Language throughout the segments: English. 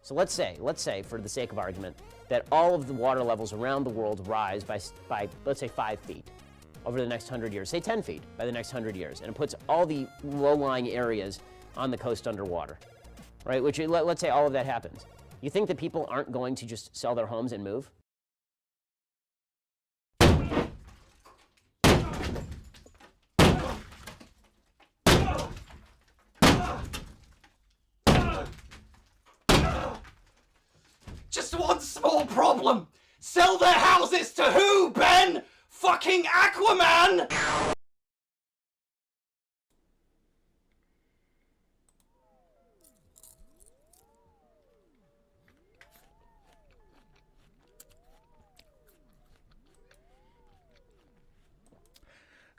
So let's say, for the sake of argument, that all of the water levels around the world rise by let's say 5 feet over the next 100 years, say 10 feet by the next 100 years, and it puts all the low-lying areas on the coast underwater, right? Which, let's say all of that happens. You think that people aren't going to just sell their homes and move? Just one small problem. Sell their houses to who, Ben? Fucking Aquaman!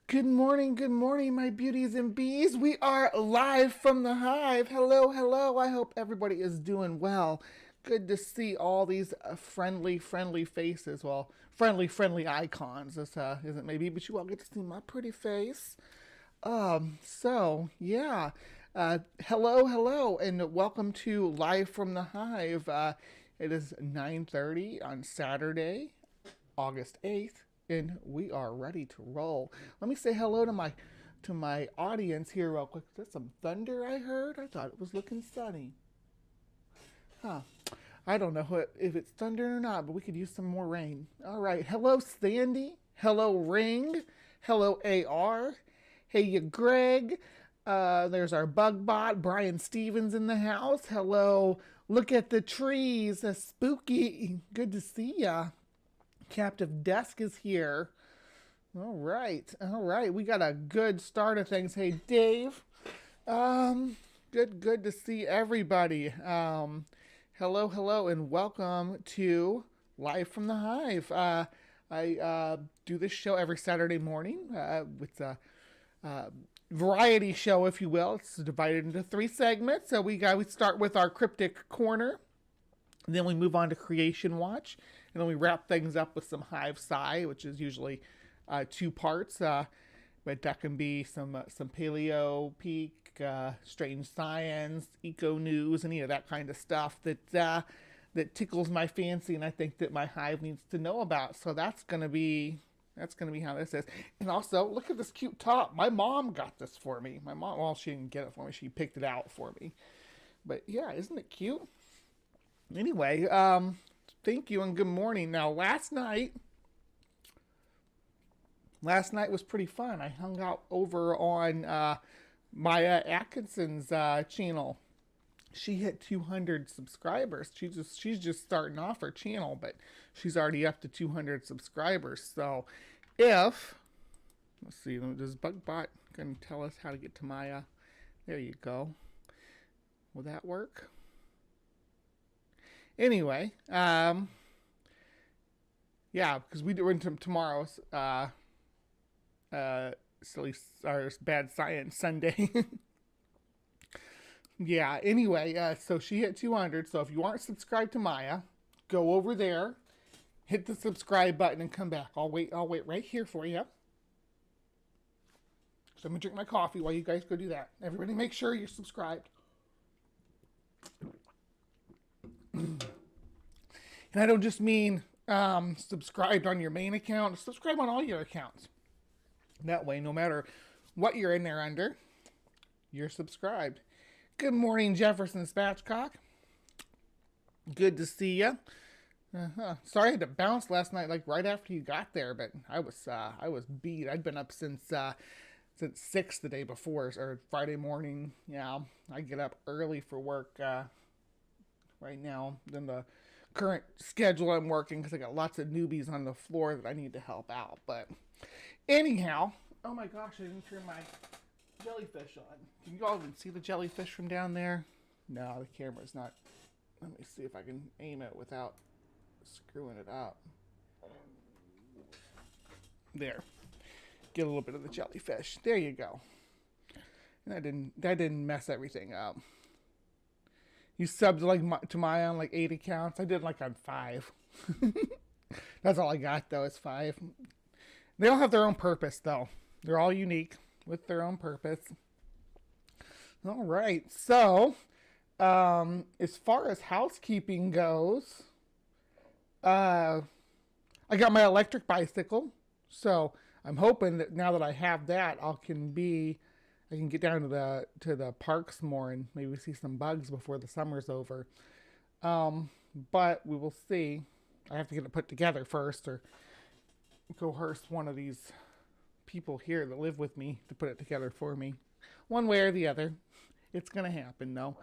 Good morning, my beauties and bees. We are live from the Hive. Hello, hello. I hope everybody is doing well. Good to see all these friendly faces. Well, friendly icons. This isn't maybe, but you all get to see my pretty face. So, yeah. Hello, and welcome to Live from the Hive. It is 9:30 on Saturday, August 8th, and we are ready to roll. Let me say hello to my audience here real quick. There's some thunder I heard. I thought it was looking sunny. Huh. I don't know if it's thunder or not, but we could use some more rain. All right. Hello, Sandy. Hello, Ring. Hello, AR. Hey, you, Greg. There's our bug bot, Brian Stevens, in the house. Hello. Look at the trees. Spooky. Good to see ya. Captive Desk is here. All right. We got a good start of things. Hey, Dave. Good to see everybody. Hello, and welcome to Live from the Hive. I do this show every Saturday morning. It's a variety show, if you will. It's divided into 3 segments. So we start with our Cryptic Corner, and then we move on to Creation Watch, and then we wrap things up with some HiveSci, which is usually 2 parts. But that can be some paleo peak, strange science, eco news, any of that kind of stuff that tickles my fancy, and I think that my hive needs to know about. So that's gonna be how this is. And also, look at this cute top. My mom got this for me. My mom, well, she didn't get it for me. She picked it out for me. But yeah, isn't it cute? Anyway, thank you and good morning. Now, last night was pretty fun. I hung out over on Maya Atkinson's channel. She hit 200 subscribers. She's just starting off her channel, but she's already up to 200 subscribers. So if Let's see, does BugBot going to tell us how to get to Maya? There you go. Will that work? Anyway, yeah, because we're into tomorrow's silly or bad science Sunday. Yeah, anyway, so she hit 200. So if you aren't subscribed to Maya, go over there, hit the subscribe button, and come back. I'll wait right here for you. So I'm gonna drink my coffee while you guys go do that. Everybody make sure you're subscribed. And I don't just mean subscribed on your main account. Subscribe on all your accounts. That way, no matter what you're in there under, you're subscribed. Good morning, Jefferson Spatchcock. Good to see you. Sorry I had to bounce last night, like right after you got there, but I was beat. I'd been up since 6 the day before, or Friday morning. Yeah, I get up early for work right now than the current schedule I'm working, because I got lots of newbies on the floor that I need to help out. But anyhow, oh my gosh, I didn't turn my jellyfish on. Can you all even see the jellyfish from down there? No, the camera's not. Let me see if I can aim it without screwing it up. There. Get a little bit of the jellyfish. There you go. And that didn't mess everything up. You subbed to Maya on like 8 accounts. I did like on 5. That's all I got though, is 5. They all have their own purpose though. They're all unique with their own purpose. All right. So, as far as housekeeping goes, I got my electric bicycle. So I'm hoping that now that I have that, I can get down to the parks more and maybe see some bugs before the summer's over. But we will see. I have to get it put together first, or coerce one of these people here that live with me to put it together for me. One way or the other. It's going to happen, though.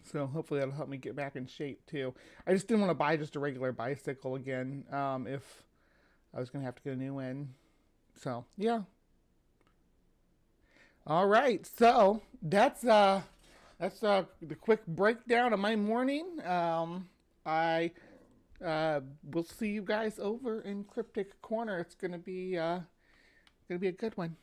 So hopefully that'll help me get back in shape, too. I just didn't want to buy just a regular bicycle again if I was going to have to get a new one. So, yeah. All right. So, that's the quick breakdown of my morning. I will see you guys over in Cryptic Corner. It's going to be a good one.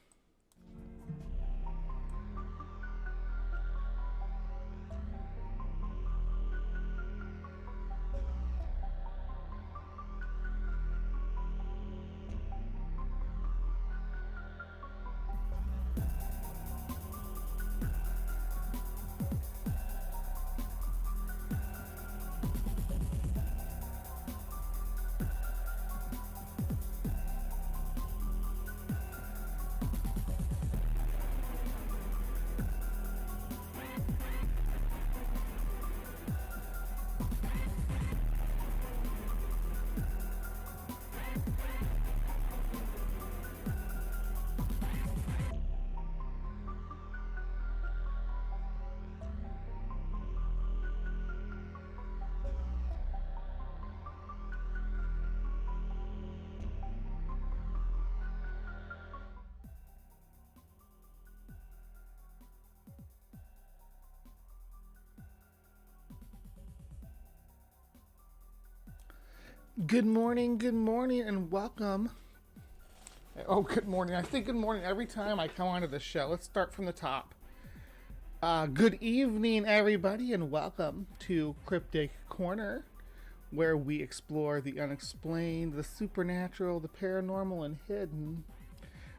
Good morning, and welcome. Oh, good morning. I think good morning every time I come onto the show. Let's start from the top. Good evening, everybody, and welcome to Cryptic Corner, where we explore the unexplained, the supernatural, the paranormal and hidden,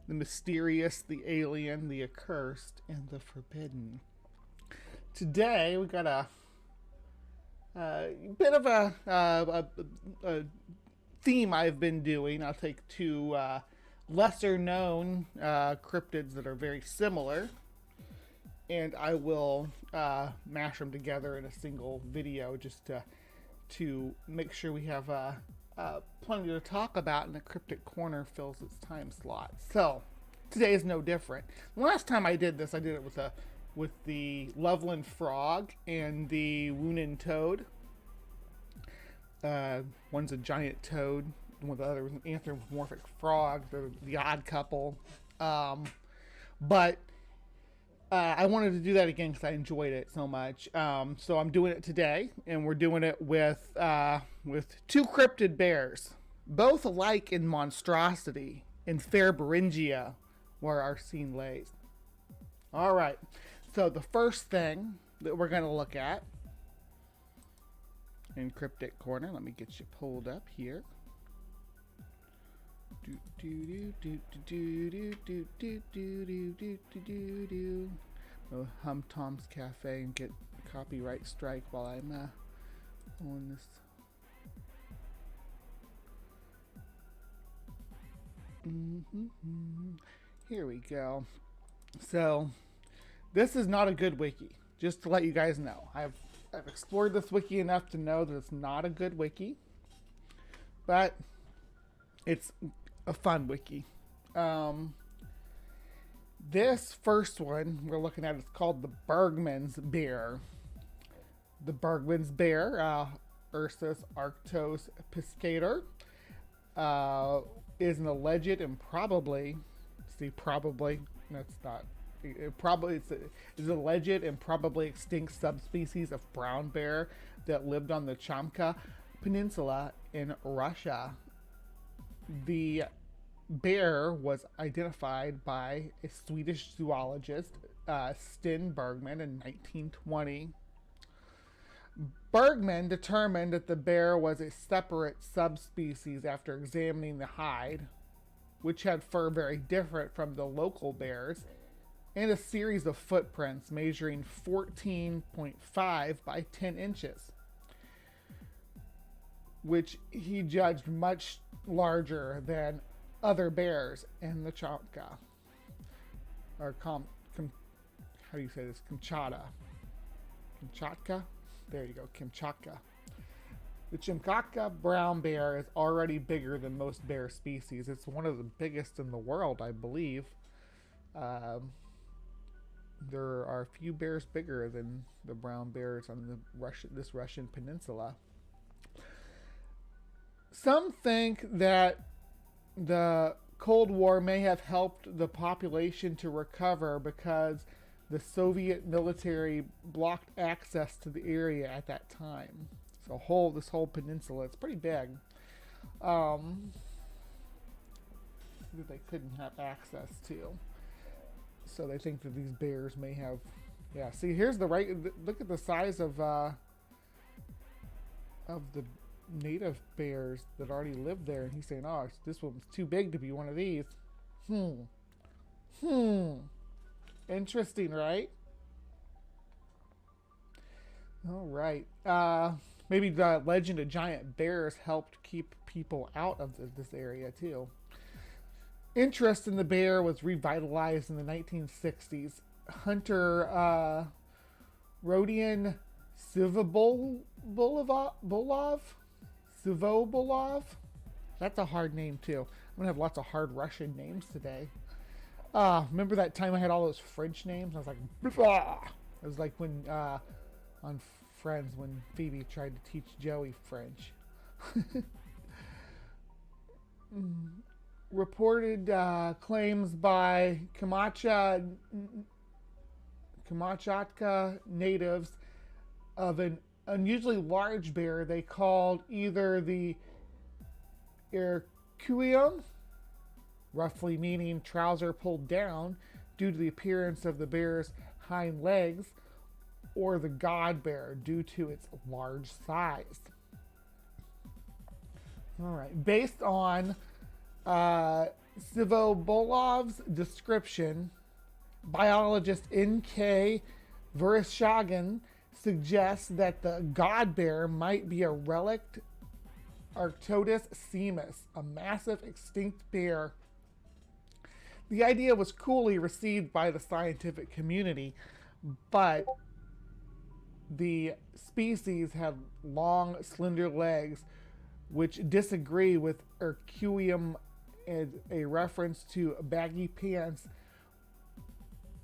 the mysterious, the alien, the accursed, and the forbidden. Today, we got a bit of a theme I've been doing. I'll take two lesser known cryptids that are very similar, and I will mash them together in a single video just to make sure we have plenty to talk about, and the Cryptic Corner fills its time slot. So today is no different. The last time I did this, I did it with the Loveland Frog and the Woonin Toad. One's a giant toad, one of the other was an anthropomorphic frog, the odd couple. But I wanted to do that again because I enjoyed it so much. So I'm doing it today, and we're doing it with 2 cryptid bears, both alike in monstrosity, in fair Beringia, where our scene lays. All right, so the first thing that we're going to look at in Cryptic Corner, let me get you pulled up here. Go Hum Tom's Cafe and get a copyright strike while I'm on this. Here we go. So this is not a good wiki, just to let you guys know. I've explored this wiki enough to know that it's not a good wiki, but it's a fun wiki. This first one we're looking at is called the Bergman's bear. The Bergman's bear, Ursus arctos piscator, is an alleged and probably, that's not, is an alleged and probably extinct subspecies of brown bear that lived on the Chamka Peninsula in Russia. The bear was identified by a Swedish zoologist, Sten Bergman, in 1920. Bergman determined that the bear was a separate subspecies after examining the hide, which had fur very different from the local bears, and a series of footprints measuring 14.5 by 10 inches, which he judged much larger than other bears in the Chamka, or how do you say this? Kamchatka? There you go, Kamchatka. The Kamchatka brown bear is already bigger than most bear species. It's one of the biggest in the world, I believe. There are a few bears bigger than the brown bears on this Russian peninsula. Some think that the Cold War may have helped the population to recover because the Soviet military blocked access to the area at that time. So this whole peninsula, it's pretty big, that they couldn't have access to. So they think that these bears may have, yeah. See, here's look at the size of the native bears that already live there, and he's saying, oh, this one's too big to be one of these. Interesting, right? All right. Maybe the legend of giant bears helped keep people out of this area too. Interest in the bear was revitalized in the 1960s. Hunter Rodion Sivobolov. That's a hard name too. I'm gonna have lots of hard Russian names today. Remember that time I had all those French names? I was like, blah! It was like when on Friends when Phoebe tried to teach Joey French. Reported claims by Kamchatka natives of an unusually large bear they called either the Ercuium, roughly meaning trouser pulled down due to the appearance of the bear's hind legs, or the god bear due to its large size. All right, based on Sivobolov's description, biologist N.K. Vereshchagin suggests that the god bear might be a relict Arctodus simus, a massive extinct bear. The idea was coolly received by the scientific community, but the species had long, slender legs, which disagree with Ercuium, and a reference to baggy pants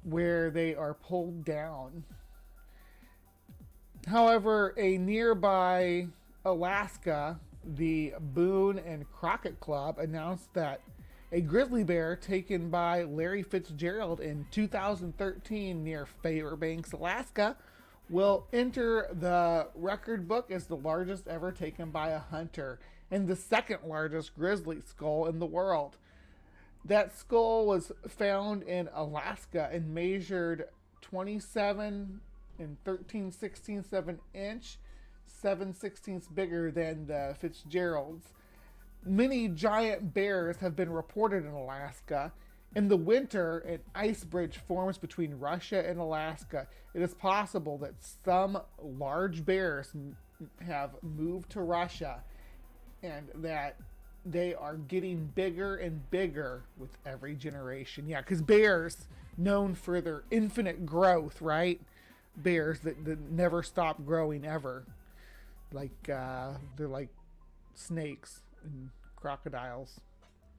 where they are pulled down. However, a nearby Alaska the Boone and Crockett Club announced that a grizzly bear taken by Larry Fitzgerald in 2013 near Fairbanks, Alaska, will enter the record book as the largest ever taken by a hunter and the second largest grizzly skull in the world. That skull was found in Alaska and measured 27 and 13/16 inch, 7/16 bigger than the Fitzgerald's. Many giant bears have been reported in Alaska. In the winter, an ice bridge forms between Russia and Alaska. It is possible that some large bears have moved to Russia and that they are getting bigger and bigger with every generation. Yeah, because bears, known for their infinite growth, right? Bears that never stop growing ever. Like, they're like snakes and crocodiles.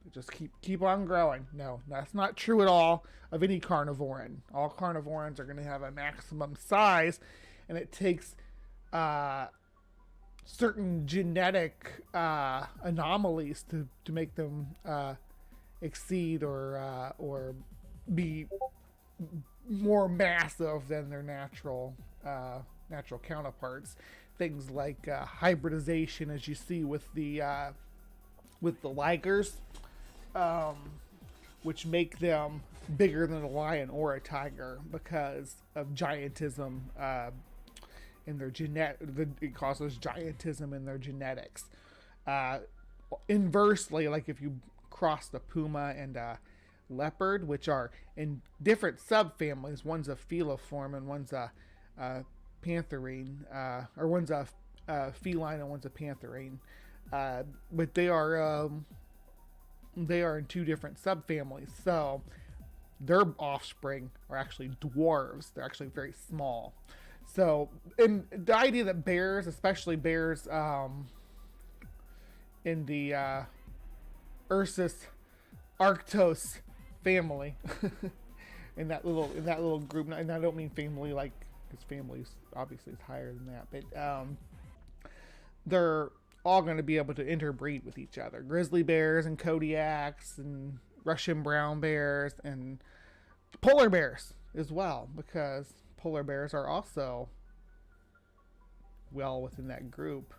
They just keep on growing. No, that's not true at all of any carnivoran. All carnivorans are going to have a maximum size, and it takes certain genetic anomalies to make them exceed or be more massive than their natural counterparts. Things like hybridization, as you see with the ligers, which make them bigger than a lion or a tiger because of giantism in their it causes giantism in their genetics. Inversely, like if you cross the puma and a leopard, which are in different subfamilies, one's a feliform and one's a pantherine, or one's a feline and one's a pantherine, but they are in two different subfamilies, so their offspring are actually dwarves. They're actually very small. So, and the idea that bears, especially bears in the Ursus arctos family, in that little group, and I don't mean family like, because family obviously is higher than that, but they're all going to be able to interbreed with each other. Grizzly bears and Kodiaks and Russian brown bears and polar bears as well, because polar bears are also well within that group.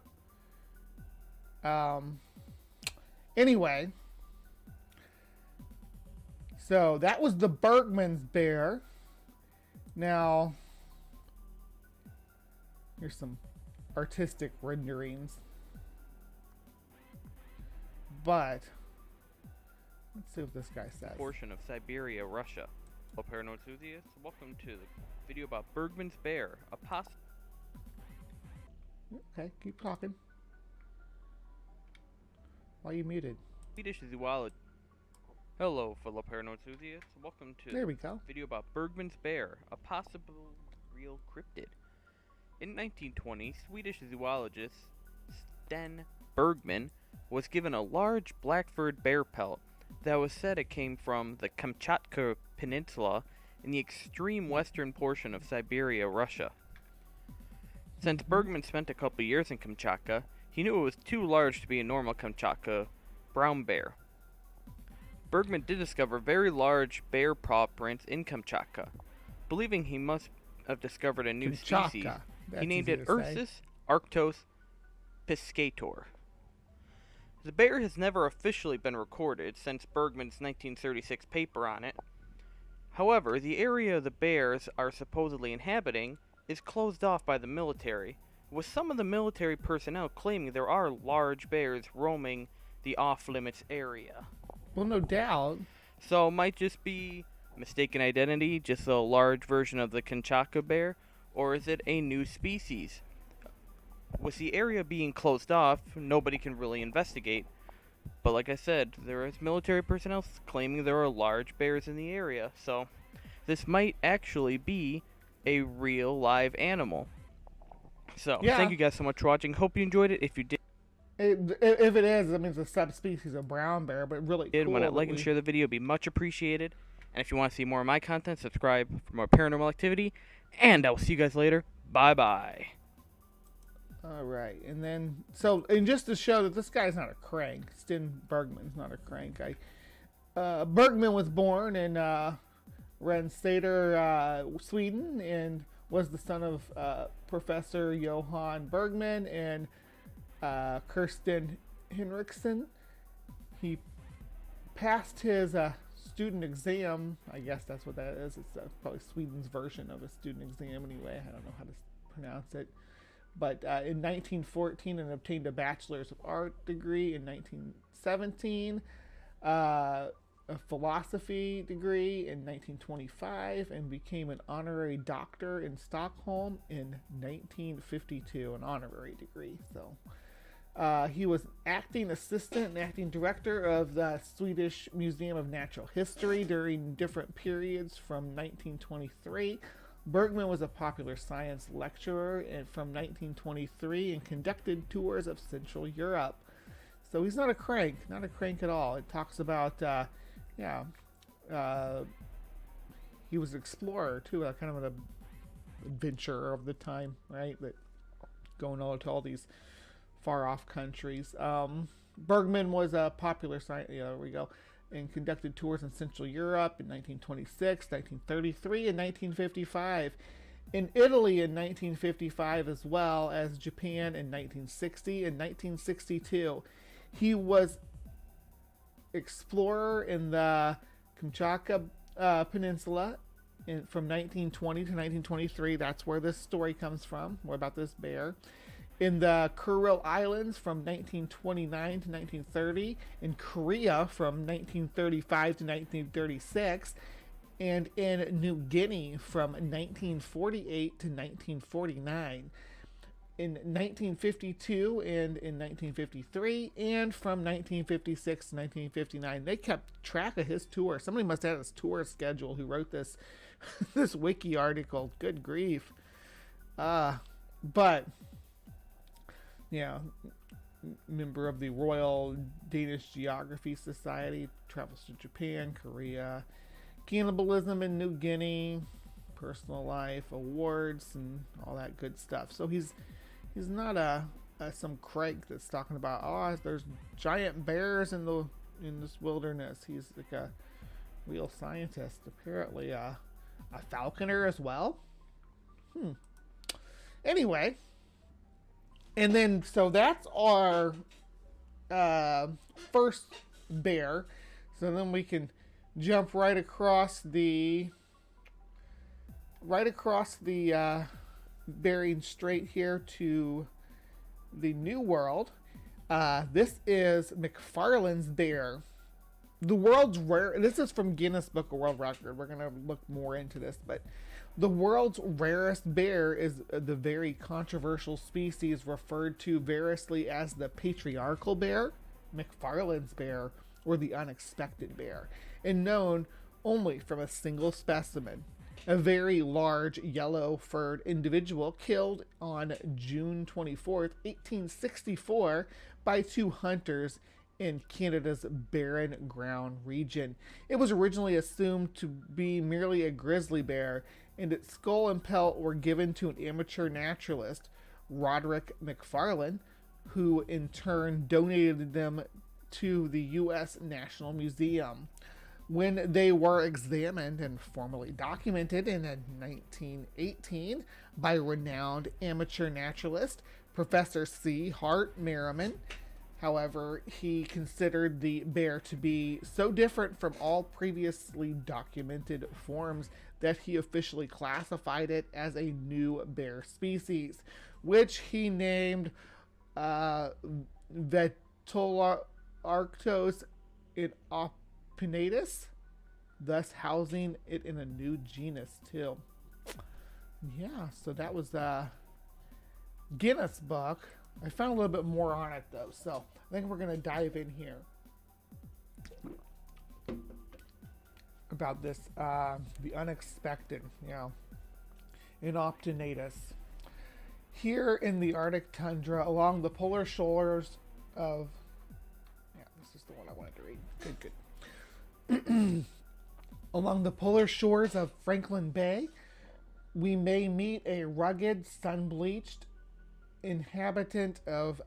Anyway, so that was the Bergman's bear. Now, here's some artistic renderings. But let's see what this guy says. Portion of Siberia, Russia. Hello, paranormal enthusiasts. Welcome to the video about Bergman's bear, a Okay, keep talking. Why are you muted? Swedish zoologist. Hello, fellow paranormal enthusiasts. Welcome to There we go. Video about Bergman's bear, a possible real cryptid. In 1920, Swedish zoologist Sten Bergman was given a large black-furred bear pelt that was said it came from the Kamchatka Peninsula in the extreme western portion of Siberia, Russia. Since Bergman spent a couple years in Kamchatka, he knew it was too large to be a normal Kamchatka brown bear. Bergman did discover very large bear paw prints in Kamchatka. Believing he must have discovered a new species, he named it Ursus arctos piscator. The bear has never officially been recorded since Bergman's 1936 paper on it. However, the area the bears are supposedly inhabiting is closed off by the military, with some of the military personnel claiming there are large bears roaming the off-limits area. Well, no doubt. So it might just be mistaken identity, just a large version of the Kamchatka bear, or is it a new species? With the area being closed off, nobody can really investigate. But like I said, there is military personnel claiming there are large bears in the area, so this might actually be a real live animal. So, yeah. Thank you guys so much for watching. Hope you enjoyed it. If you did, if it is, that means a subspecies of brown bear, but really cool. want to like and share the video, it'd be much appreciated. And if you want to see more of my content, subscribe for more paranormal activity. And I will see you guys later. Bye-bye. All right, and then and just to show that this guy's not a crank, Sten Bergman's not a crank. Bergman was born in Renstater, Sweden, and was the son of Professor Johan Bergman and Kirsten Henriksen. He passed his student exam. I guess that's what that is. It's probably Sweden's version of a student exam anyway. I don't know how to pronounce it. But in 1914, and obtained a Bachelor's of Art degree in 1917, a philosophy degree in 1925, and became an honorary doctor in Stockholm in 1952, an honorary degree. So he was acting assistant and acting director of the Swedish Museum of Natural History during different periods from 1923. Bergman was a popular science lecturer from 1923 and conducted tours of Central Europe. So he's not a crank at all. It talks about, he was an explorer too, kind of an adventurer of the time, right? That going all to all these far off countries. Bergman was a popular science, there we go, and conducted tours in Central Europe in 1926, 1933, and 1955. In Italy in 1955, as well as Japan in 1960 and 1962. He was explorer in the Kamchatka Peninsula from 1920 to 1923. That's where this story comes from, more about this bear. In the Kuril Islands from 1929 to 1930, in Korea from 1935 to 1936, and in New Guinea from 1948 to 1949, in 1952 and in 1953, and from 1956 to 1959. They kept track of his tour. Somebody must have his tour schedule who wrote this this wiki article. Good grief. But yeah, member of the Royal Danish Geography Society, travels to Japan, Korea, cannibalism in New Guinea, personal life, awards, and all that good stuff. So he's not some crank that's talking about, there's giant bears in this wilderness. He's like a real scientist, apparently a falconer as well. Anyway. And then, so that's our first bear. So then we can jump right across the Bering Strait here to the New World. This is McFarlane's bear. The world's rare. This is from Guinness Book of World Record. We're gonna look more into this, but the world's rarest bear is the very controversial species referred to variously as the patriarchal bear, McFarlane's bear, or the unexpected bear, and known only from a single specimen, a very large yellow-furred individual killed on June 24th, 1864 by two hunters in Canada's Barren Ground region. It was originally assumed to be merely a grizzly bear, and its skull and pelt were given to an amateur naturalist, Roderick McFarlane, who in turn donated them to the U.S. National Museum. When they were examined and formally documented in 1918 by renowned amateur naturalist Professor C. Hart Merriman, however, he considered the bear to be so different from all previously documented forms that he officially classified it as a new bear species, which he named Vetolarctos inopinatus, thus housing it in a new genus too. Yeah, so that was Guinness book. I found a little bit more on it though, so I think we're gonna dive in here about this, the unexpected, inopinatus. Here in the Arctic tundra, along the polar shores of, this is the one I wanted to read. Good. Along the polar shores of Franklin Bay, we may meet a rugged, sun-bleached, inhabitant of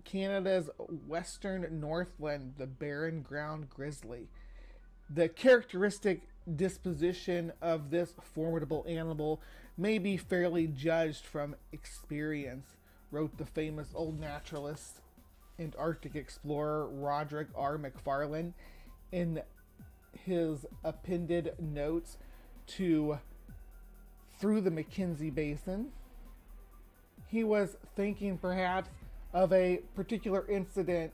Canada's western northland, the barren ground grizzly. The characteristic disposition of this formidable animal may be fairly judged from experience, wrote the famous old naturalist and Arctic explorer Roderick R. McFarlane in his appended notes to Through the Mackenzie Basin. He was thinking perhaps of a particular incident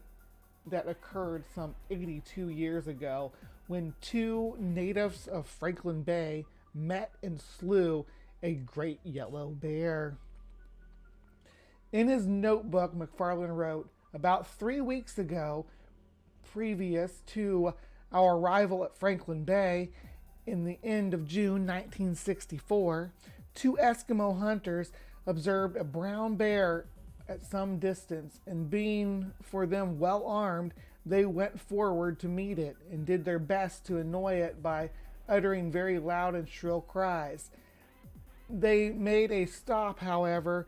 that occurred some 82 years ago when two natives of Franklin Bay met and slew a great yellow bear. In his notebook, McFarlane wrote, about 3 weeks ago, previous to our arrival at Franklin Bay in the end of June 1964, two Eskimo hunters observed a brown bear at some distance, and being for them well armed, they went forward to meet it and did their best to annoy it by uttering very loud and shrill cries. They made a stop, however,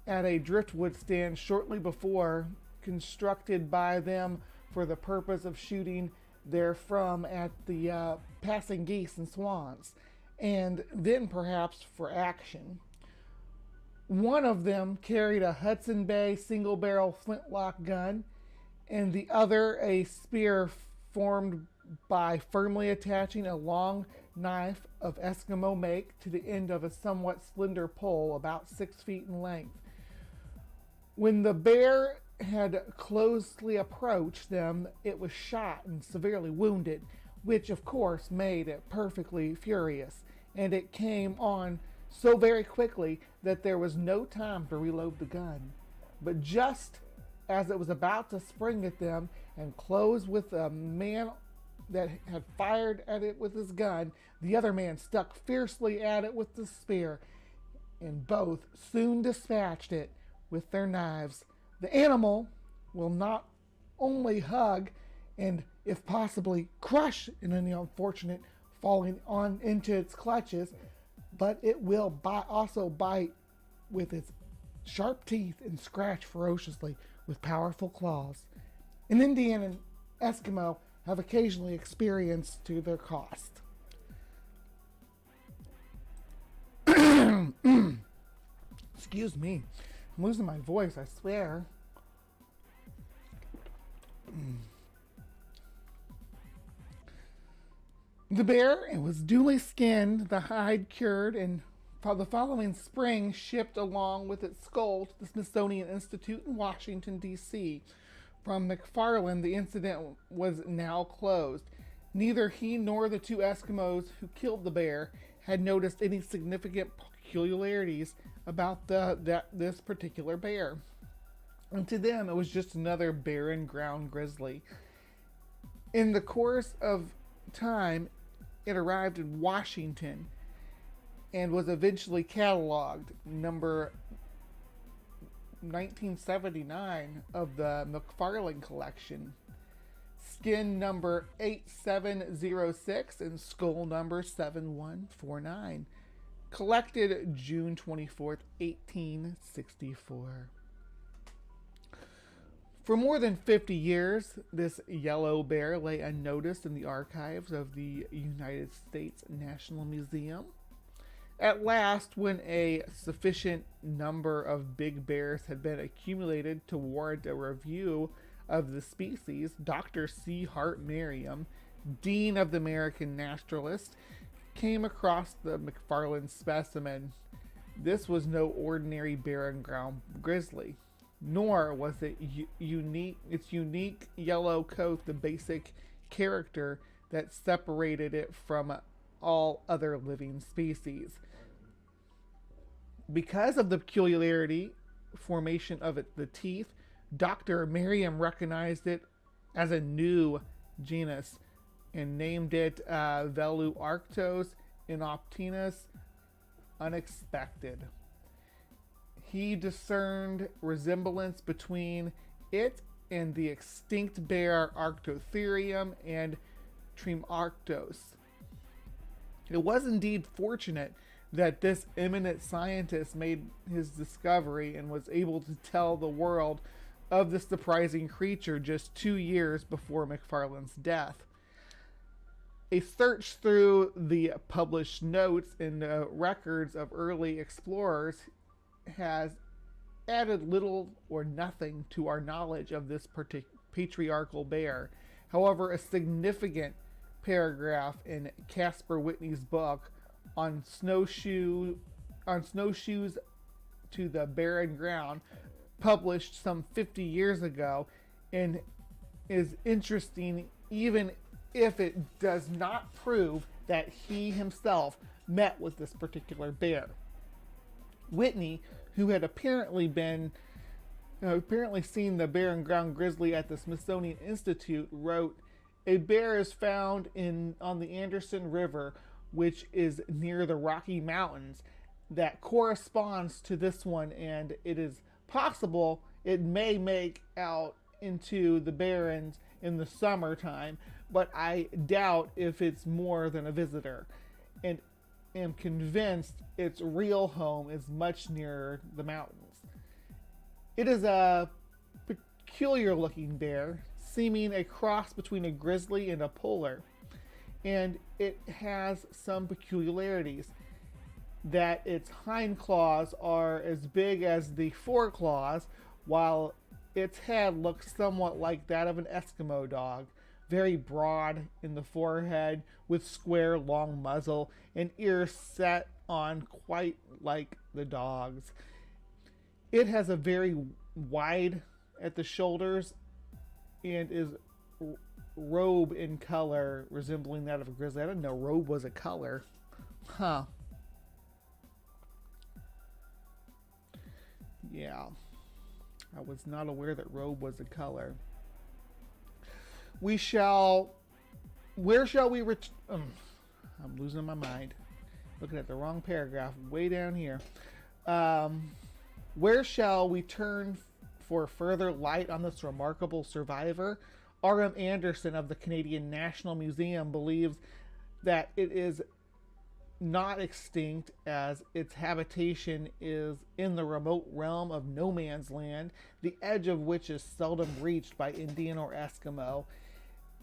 at a driftwood stand shortly before, constructed by them for the purpose of shooting therefrom at the passing geese and swans, and then perhaps for action. One of them carried a Hudson Bay single-barrel flintlock gun, and the other a spear formed by firmly attaching a long knife of Eskimo make to the end of a somewhat slender pole about 6 feet in length. When the bear had closely approached them, it was shot and severely wounded, which of course made it perfectly furious, and it came on so very quickly that there was no time to reload the gun. But just as it was about to spring at them and close with a man that had fired at it with his gun, the other man stuck fiercely at it with the spear, and both soon dispatched it with their knives. The animal will not only hug and, if possibly, crush an unfortunate falling on into its clutches, but it will also bite with its sharp teeth and scratch ferociously with powerful claws. An Indian and Eskimo have occasionally experienced to their cost. Excuse me, I'm losing my voice, I swear. The bear was duly skinned, the hide cured, and the following spring shipped along with its skull to the Smithsonian Institute in Washington, D.C. From McFarlane, the incident was now closed. Neither he nor the two Eskimos who killed the bear had noticed any significant peculiarities about this particular bear. And to them, it was just another barren ground grizzly. In the course of time, it arrived in Washington and was eventually cataloged, number 1979 of the McFarlane collection, skin number 8706 and skull number 7149, collected June 24th, 1864. For more than 50 years, this yellow bear lay unnoticed in the archives of the United States National Museum. At last, when a sufficient number of big bears had been accumulated to warrant a review of the species, Dr. C. Hart Merriam, Dean of the American Naturalists, came across the McFarlane specimen. This was no ordinary barren ground grizzly, nor was it its unique yellow coat the basic character that separated it from all other living species. Because of the peculiarity formation of the teeth, Dr. Merriam recognized it as a new genus and named it Veluarctos inoptinus unexpected. He discerned resemblance between it and the extinct bear Arctotherium and Trimarctos. It was indeed fortunate that this eminent scientist made his discovery and was able to tell the world of this surprising creature just 2 years before McFarlane's death. A search through the published notes and records of early explorers has added little or nothing to our knowledge of this patriarchal bear. However, a significant paragraph in Caspar Whitney's book on snowshoes to the barren ground, published some 50 years ago, and is interesting even if it does not prove that he himself met with this particular bear. Whitney, who had apparently seen the barren ground grizzly at the Smithsonian Institute, wrote, "A bear is found on the Anderson River, which is near the Rocky Mountains, that corresponds to this one, and it is possible it may make out into the barrens in the summertime, but I doubt if it's more than a visitor, and am convinced its real home is much nearer the mountains. It is a peculiar looking bear, seeming a cross between a grizzly and a polar, and it has some peculiarities, that its hind claws are as big as the foreclaws, while its head looks somewhat like that of an Eskimo dog, very broad in the forehead, with square long muzzle and ears set on quite like the dog's. It has a very wide at the shoulders and is robe in color resembling that of a grizzly." I didn't know robe was a color. Huh. Yeah. I was not aware that robe was a color. Where shall we I'm losing my mind. Looking at the wrong paragraph, way down here. Where shall we turn for further light on this remarkable survivor? R.M. Anderson of the Canadian National Museum believes that it is not extinct, as its habitation is in the remote realm of no man's land, the edge of which is seldom reached by Indian or Eskimo.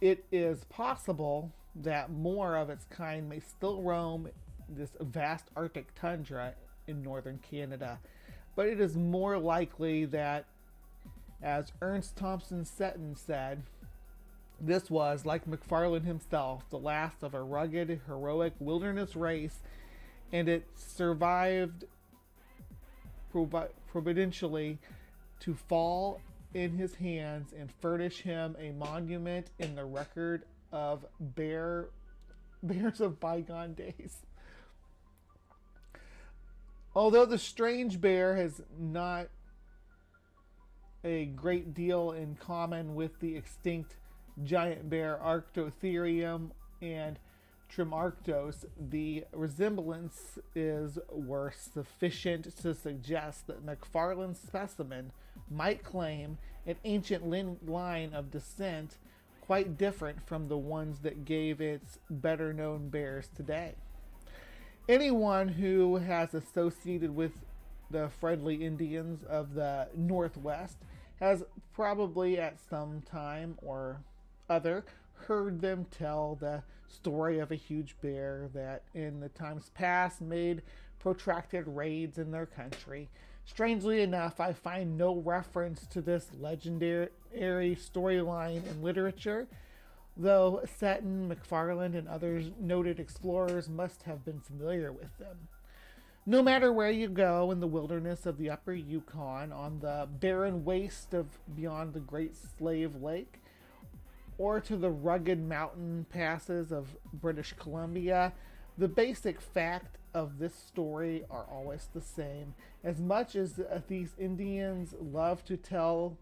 It is possible that more of its kind may still roam this vast Arctic tundra in northern Canada, but it is more likely that, as Ernst Thompson Seton said, this was, like McFarlane himself, the last of a rugged, heroic wilderness race, and it survived providentially to fall in his hands and furnish him a monument in the record of bears of bygone days. Although the strange bear has not a great deal in common with the extinct giant bear Arctotherium and Trimarctos, the resemblance were sufficient to suggest that McFarlane's specimen might claim an ancient line of descent quite different from the ones that gave its better known bears today. Anyone who has associated with the friendly Indians of the Northwest has probably at some time or other heard them tell the story of a huge bear that in the times past made protracted raids in their country. Strangely enough, I find no reference to this legendary storyline in literature, though Seton, McFarlane, and other noted explorers must have been familiar with them. No matter where you go in the wilderness of the upper Yukon, on the barren waste of beyond the Great Slave Lake, or to the rugged mountain passes of British Columbia, the basic fact of this story are always the same. As much as these Indians love to tell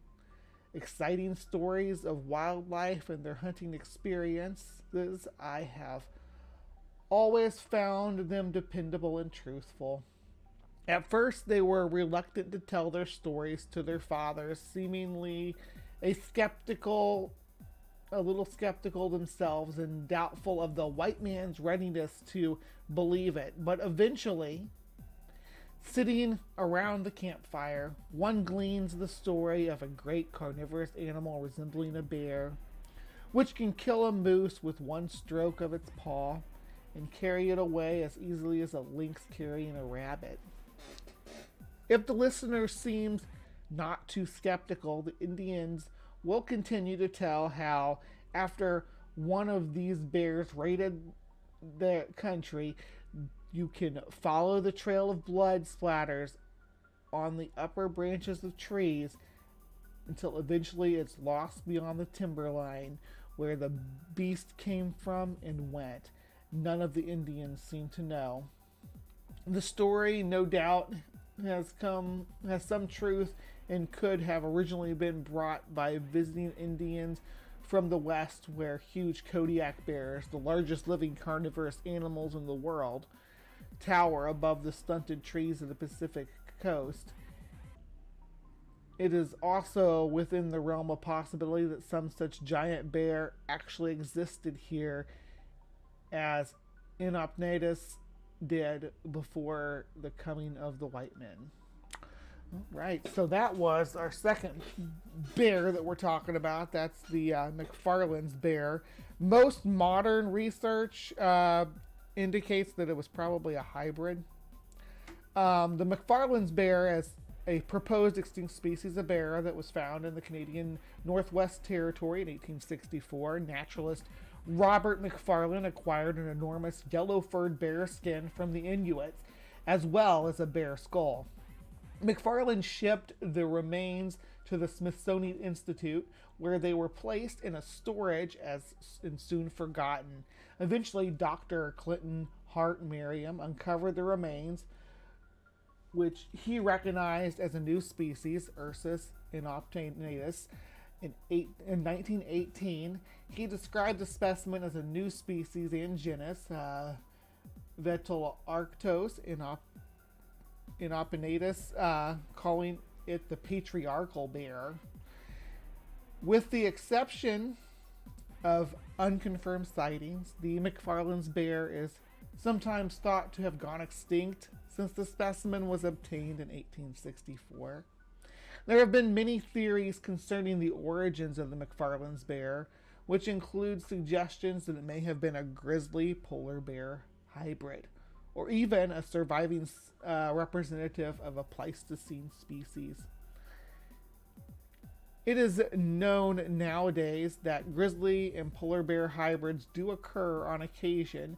exciting stories of wildlife and their hunting experiences, I have always found them dependable and truthful. At first, they were reluctant to tell their stories to their fathers, seemingly a skeptical a little skeptical themselves and doubtful of the white man's readiness to believe it. But eventually, sitting around the campfire, one gleans the story of a great carnivorous animal resembling a bear, which can kill a moose with one stroke of its paw and carry it away as easily as a lynx carrying a rabbit. If the listener seems not too skeptical, the Indians will continue to tell how after one of these bears raided the country, you can follow the trail of blood splatters on the upper branches of trees until eventually it's lost beyond the timberline where the beast came from and went. None of the Indians seem to know. The story, no doubt, has some truth and could have originally been brought by visiting Indians from the west, where huge Kodiak bears, the largest living carnivorous animals in the world, tower above the stunted trees of the Pacific coast. It is also within the realm of possibility that some such giant bear actually existed here, as Inopnatus did before the coming of the white men. All right, so that was our second bear that we're talking about. That's the McFarland's bear. Most modern research indicates that it was probably a hybrid. The McFarland's bear is a proposed extinct species of bear that was found in the Canadian Northwest Territory in 1864. Naturalist Robert McFarland acquired an enormous yellow-furred bear skin from the Inuits, as well as a bear skull. McFarland shipped the remains to the Smithsonian Institute, where they were placed in a storage and soon forgotten. Eventually, Dr. Clinton Hart Merriam uncovered the remains, which he recognized as a new species, Ursus inopnatus. In 1918, he described the specimen as a new species and genus, Vetularctos inopnatus, calling it the patriarchal bear. With the exception of unconfirmed sightings, the McFarland's bear is sometimes thought to have gone extinct since the specimen was obtained in 1864. There have been many theories concerning the origins of the McFarland's bear, which include suggestions that it may have been a grizzly polar bear hybrid, or even a surviving representative of a Pleistocene species. It is known nowadays that grizzly and polar bear hybrids do occur on occasion,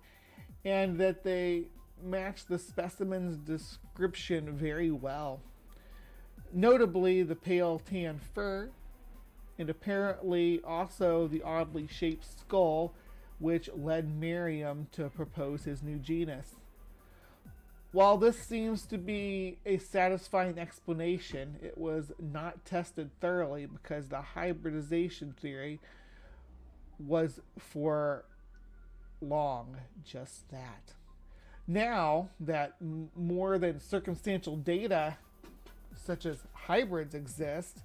and that they match the specimen's description very well. Notably, the pale tan fur, and apparently also the oddly shaped skull, which led Merriam to propose his new genus. While this seems to be a satisfying explanation, it was not tested thoroughly because the hybridization theory was for long just that. Now that more than circumstantial data such as hybrids exist,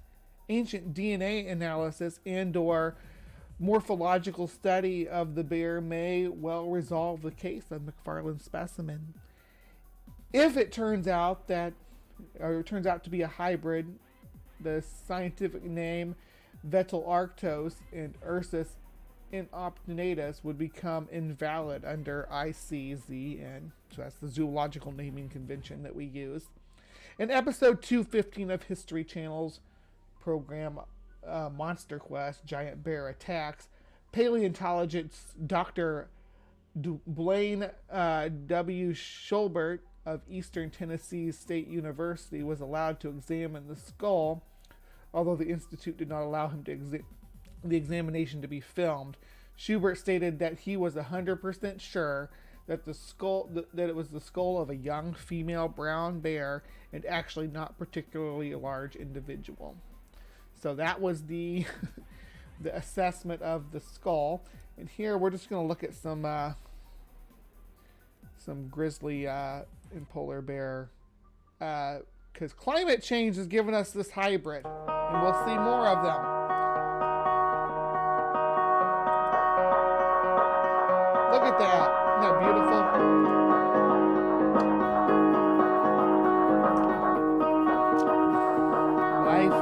ancient DNA analysis and/or morphological study of the bear may well resolve the case of McFarland's specimen. If it turns out to be a hybrid, the scientific name Vetularctos and Ursus inopnatus would become invalid under ICZN. So that's the zoological naming convention that we use. In episode 215 of History Channel's program Monster Quest, Giant Bear Attacks, paleontologist Dr. Blaine W. Schulbert of Eastern Tennessee State University was allowed to examine the skull, although the Institute did not allow him to the examination to be filmed. Schubert stated that he was 100% sure that that it was the skull of a young female brown bear and actually not particularly a large individual. So that was the the assessment of the skull. And here we're just going to look at some grizzly and polar bear, because climate change has given us this hybrid, and we'll see more of them. at that. Isn't that beautiful? Life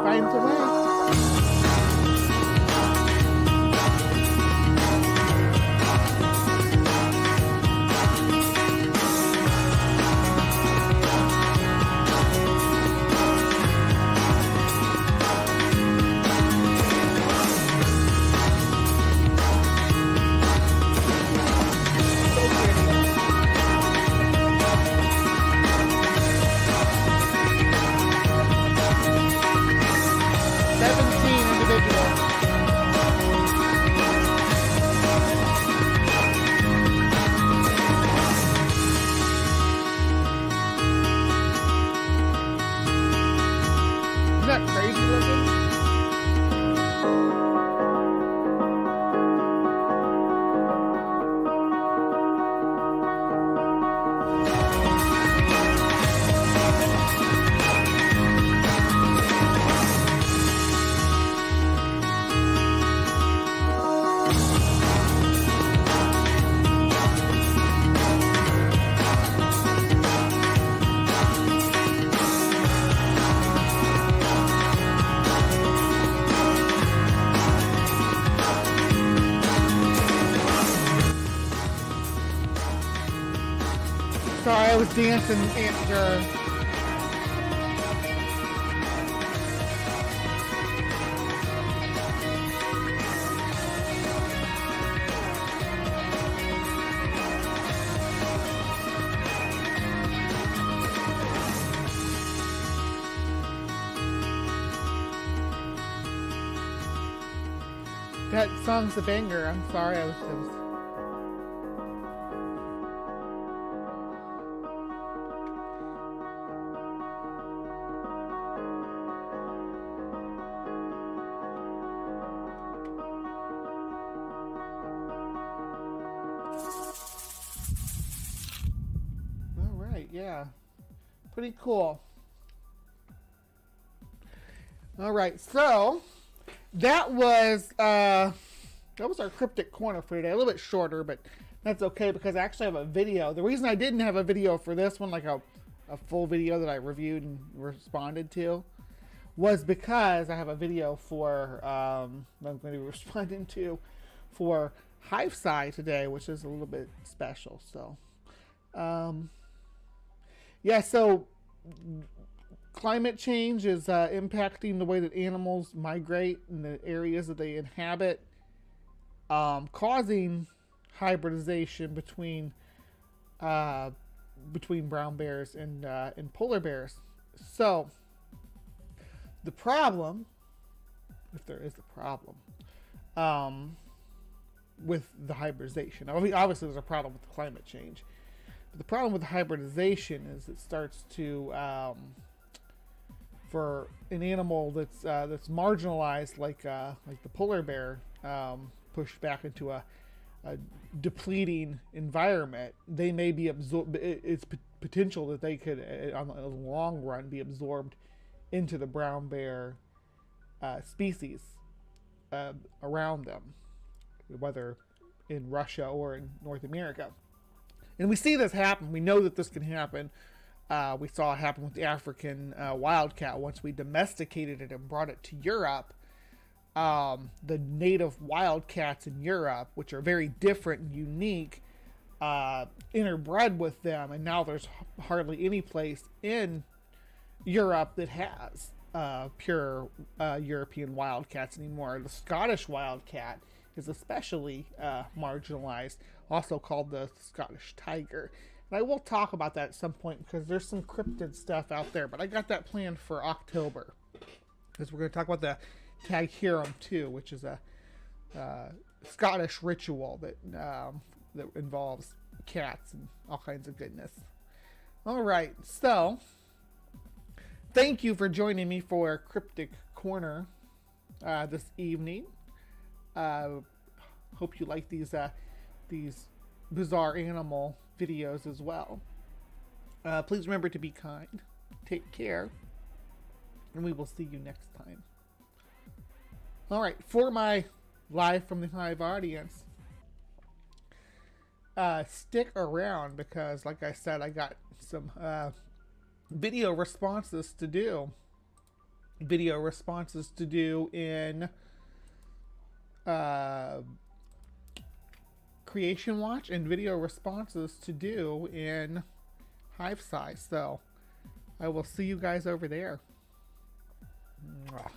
finds a way. Sorry, I was dancing after. That song's a banger. I'm sorry, I was yeah, pretty cool. All right, so that was our cryptic corner for today. A little bit shorter, but that's okay because I actually have a video. The reason I didn't have a video for this one, like a full video that I reviewed and responded to, was because I have a video for I'm going to be responding to for HiveScience today, which is a little bit special. So, yeah, so climate change is impacting the way that animals migrate in the areas that they inhabit, causing hybridization between brown bears and polar bears. So the problem, if there is a problem, with the hybridization, I mean, obviously there's a problem with the climate change. The problem with hybridization is it starts to, for an animal that's marginalized, like the polar bear, pushed back into a depleting environment, they may be absorbed. It's potential that they could, on the long run, be absorbed into the brown bear species around them, whether in Russia or in North America. And we see this happen. We know that this can happen. We saw it happen with the African wildcat. Once we domesticated it and brought it to Europe, the native wildcats in Europe, which are very different and unique, interbred with them. And now there's hardly any place in Europe that has pure European wildcats anymore. The Scottish wildcat is especially marginalized, also called the Scottish tiger. And I will talk about that at some point because there's some cryptid stuff out there, but I got that planned for October, because we're going to talk about the Tag Hierom too, which is a Scottish ritual that involves cats and all kinds of goodness. All right, so thank you for joining me for Cryptic Corner this evening. Hope you like these bizarre animal videos as well. Please remember to be kind, take care, and we will see you next time. All right, for my live from the Hive audience, stick around because, like I said, I got some video responses to do. Video responses to do in Creation Watch and video responses to do in HiveScience. So I will see you guys over there. Mwah.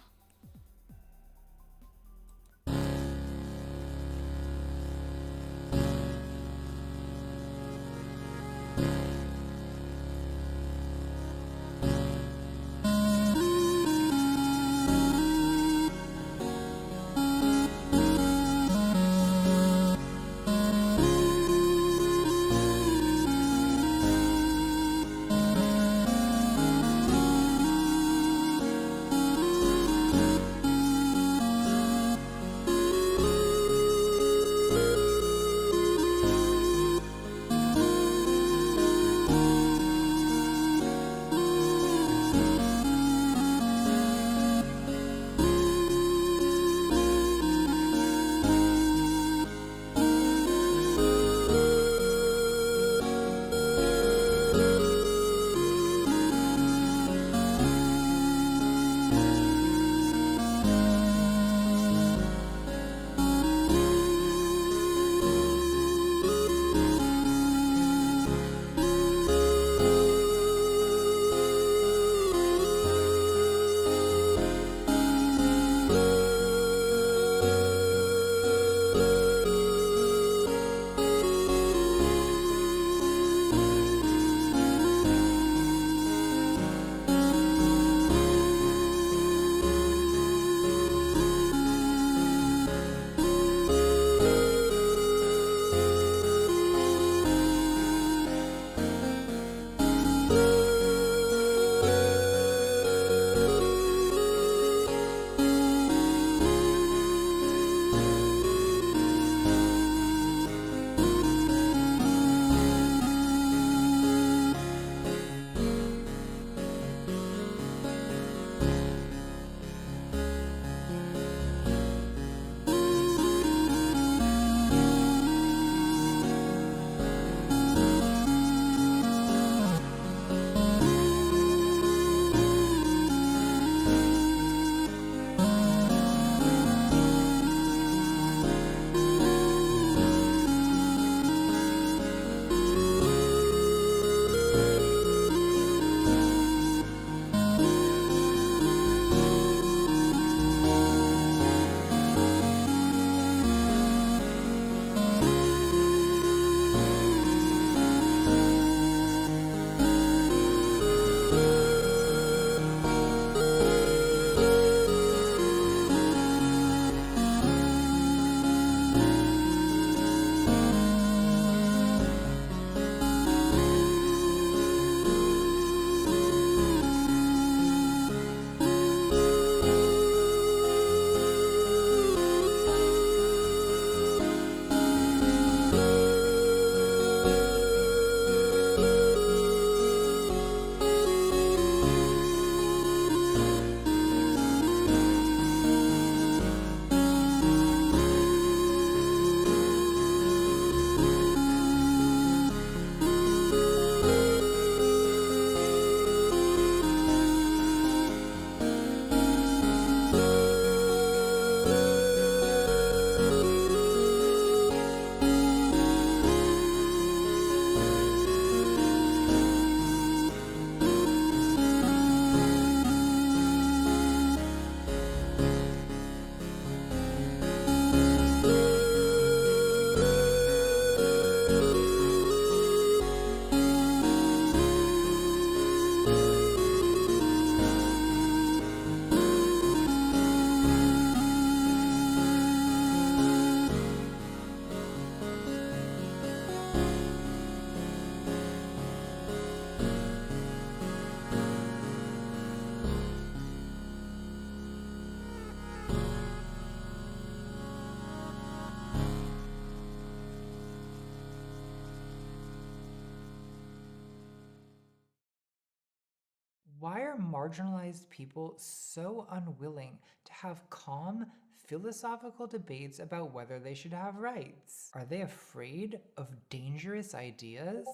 Why are marginalized people so unwilling to have calm, philosophical debates about whether they should have rights. Are they afraid of dangerous ideas?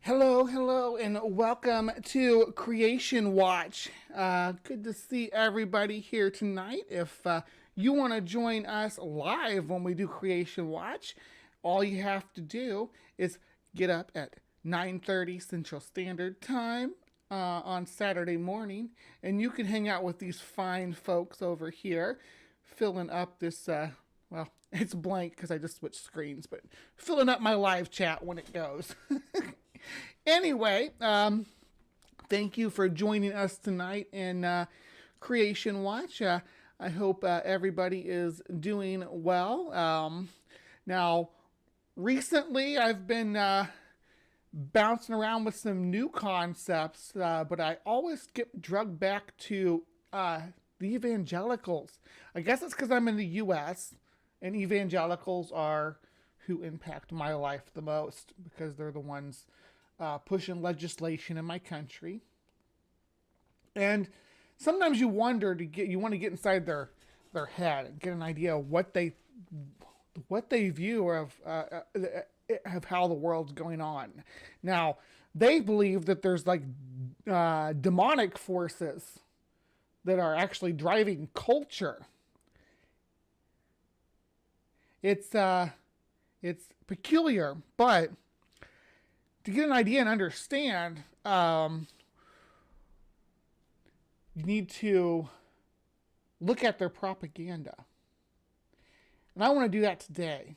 Hello, hello, and welcome to Creation Watch. Good to see everybody here tonight. If you want to join us live when we do Creation Watch, all you have to do is get up at 9:30 Central Standard Time on Saturday morning, and you can hang out with these fine folks over here, filling up this, well, it's blank because I just switched screens, but filling up my live chat when it goes. Anyway, thank you for joining us tonight in Creation Watch. I hope everybody is doing well. Now, recently I've been bouncing around with some new concepts, but I always get drugged back to the evangelicals. I guess it's because I'm in the U.S., and evangelicals are who impact my life the most because they're the ones pushing legislation in my country. And sometimes you wonder you want to get inside their head and get an idea of what they view of how the world's going on. Now, they believe that there's like demonic forces that are actually driving culture. It's peculiar, but to get an idea and understand, you need to look at their propaganda. And I want to do that today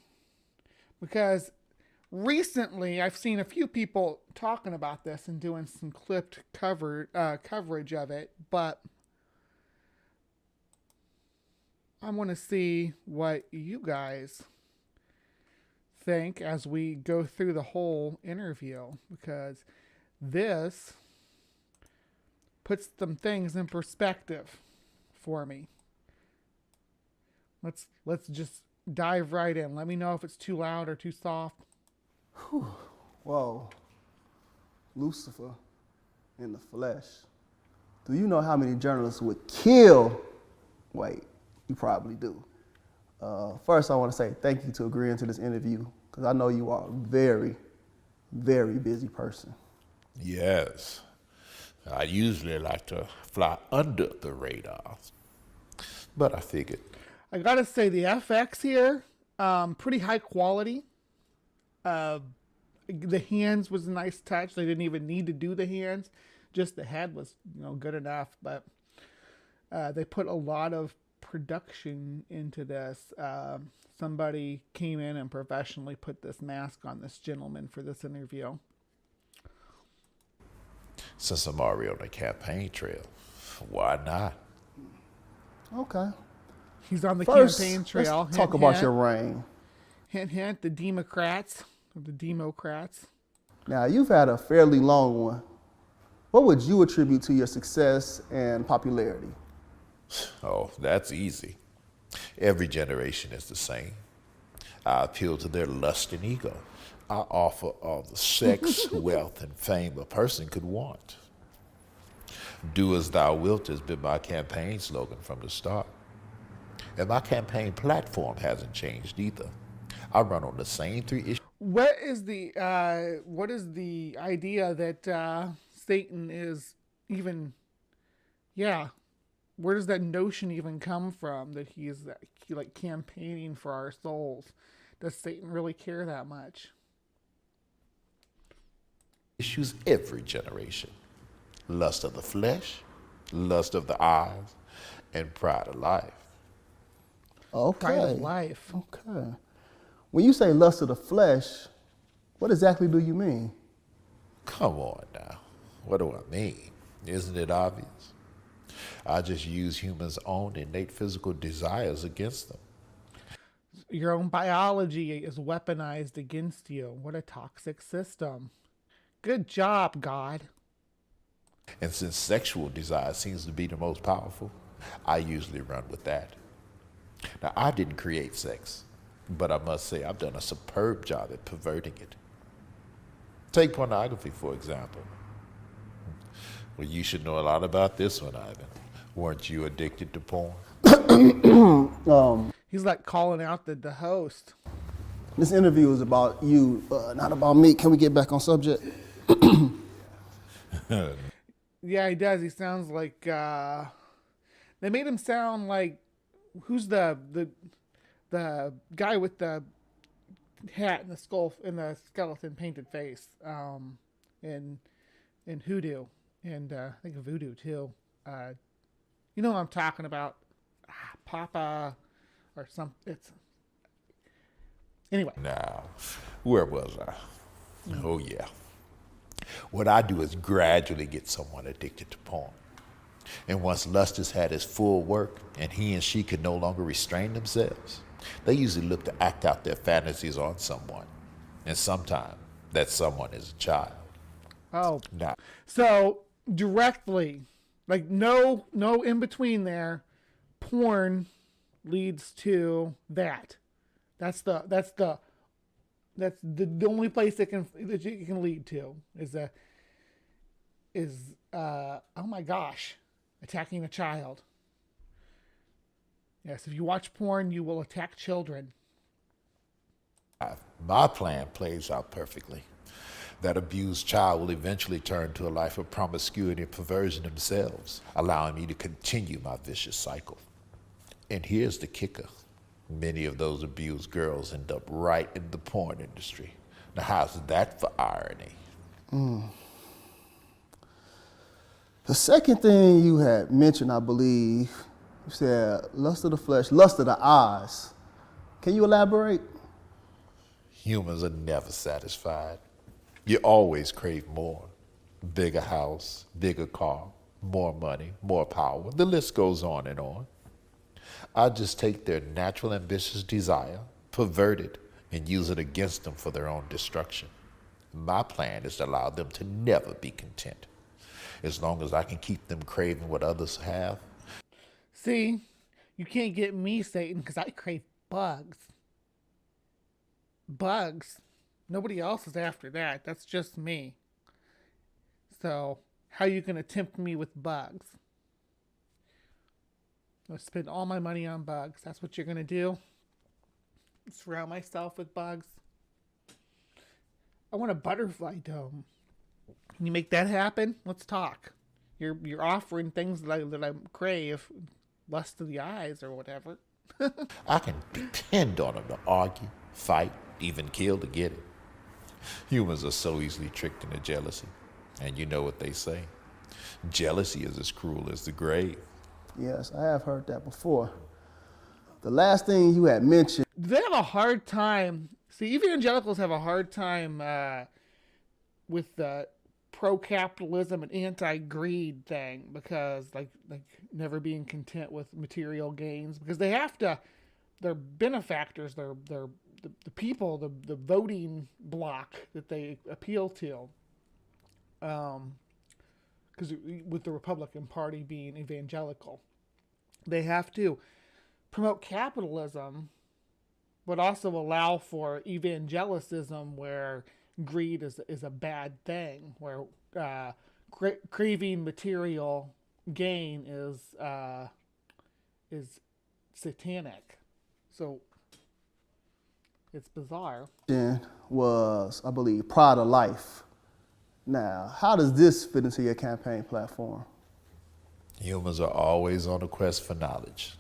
because recently I've seen a few people talking about this and doing some clipped coverage of it, but I want to see what you guys think as we go through the whole interview, because this puts some things in perspective for me. Let's just dive right in. Let me know if it's too loud or too soft. Whew. Whoa. Lucifer in the flesh. Do you know how many journalists would kill? Wait, you probably do. First, I want to say thank you to agreeing to this interview, because I know you are a very, very busy person. Yes. I usually like to fly under the radar, but I figured. I gotta say, the FX here, pretty high quality. The hands was a nice touch. They didn't even need to do the hands. Just the head was, good enough. But they put a lot of production into this. Somebody came in and professionally put this mask on this gentleman for this interview. Since I'm already on the campaign trail, why not? Okay. He's on the First, campaign trail. Let's talk about your reign. Hint, hint, the Democrats. Now, you've had a fairly long one. What would you attribute to your success and popularity? Oh, that's easy. Every generation is the same. I appeal to their lust and ego. I offer all the sex, wealth, and fame a person could want. Do as thou wilt has been my campaign slogan from the start. And my campaign platform hasn't changed either. I run on the same 3 issues. What is the idea that Satan is even? Yeah, where does that notion even come from? That he like campaigning for our souls? Does Satan really care that much? Issues every generation: lust of the flesh, lust of the eyes, and pride of life. Okay. Pride of life. Okay. When you say lust of the flesh, what exactly do you mean? Come on now. What do I mean? Isn't it obvious? I just use humans' own innate physical desires against them. Your own biology is weaponized against you. What a toxic system. Good job, God. And since sexual desire seems to be the most powerful, I usually run with that. Now, I didn't create sex. But I must say, I've done a superb job at perverting it. Take pornography, for example. Well, you should know a lot about this one, Ivan. Weren't you addicted to porn? He's like calling out the host. This interview is about you, not about me. Can we get back on subject? Yeah, he does. He sounds like they made him sound like who's the guy with the hat and the skull and the skeleton painted face in Hoodoo and I think Voodoo too. You know what I'm talking about? Papa or some. It's anyway. Now, where was I? Oh, yeah. What I do is gradually get someone addicted to porn. And once lust has had its full work and he and she can no longer restrain themselves, they usually look to act out their fantasies on someone. And sometimes that someone is a child. Oh. Now, So directly, like no in between there, porn leads to that. That's the only place that it can lead to is oh my gosh, attacking a child. Yes, if you watch porn, you will attack children. my plan plays out perfectly. That abused child will eventually turn to a life of promiscuity and perversion themselves, allowing me to continue my vicious cycle. And here's the kicker. Many of those abused girls end up right in the porn industry. Now, how's that for irony? The second thing you had mentioned, I believe, you said lust of the flesh, lust of the eyes. Can you elaborate? Humans are never satisfied. You always crave more. Bigger house, bigger car, more money, more power. The list goes on and on. I just take their natural ambitious desire, pervert it, and use it against them for their own destruction. My plan is to allow them to never be content. As long as I can keep them craving what others have. See, you can't get me, Satan, because I crave bugs. Bugs. Nobody else is after that. That's just me. So, how you gonna tempt me with bugs? I'll spend all my money on bugs. That's what you're gonna do? Surround myself with bugs. I want a butterfly dome. Can you make that happen? Let's talk. You're offering things that I crave, lust of the eyes or whatever. I can depend on them to argue, fight, even kill to get it. Humans are so easily tricked into jealousy. And you know what they say. Jealousy is as cruel as the grave. Yes, I have heard that before. The last thing you had mentioned. They have a hard time. See, evangelicals have a hard time with the pro-capitalism and anti-greed thing because, like never being content with material gains because they have to. They're benefactors. They're the people, the voting bloc that they appeal to. Because with the Republican Party being evangelical, they have to promote capitalism, but also allow for evangelicism where greed is a bad thing, where craving material gain is satanic. So it's bizarre. Was, I believe, Pride of Life. Now, how does this fit into your campaign platform? Humans are always on a quest for knowledge.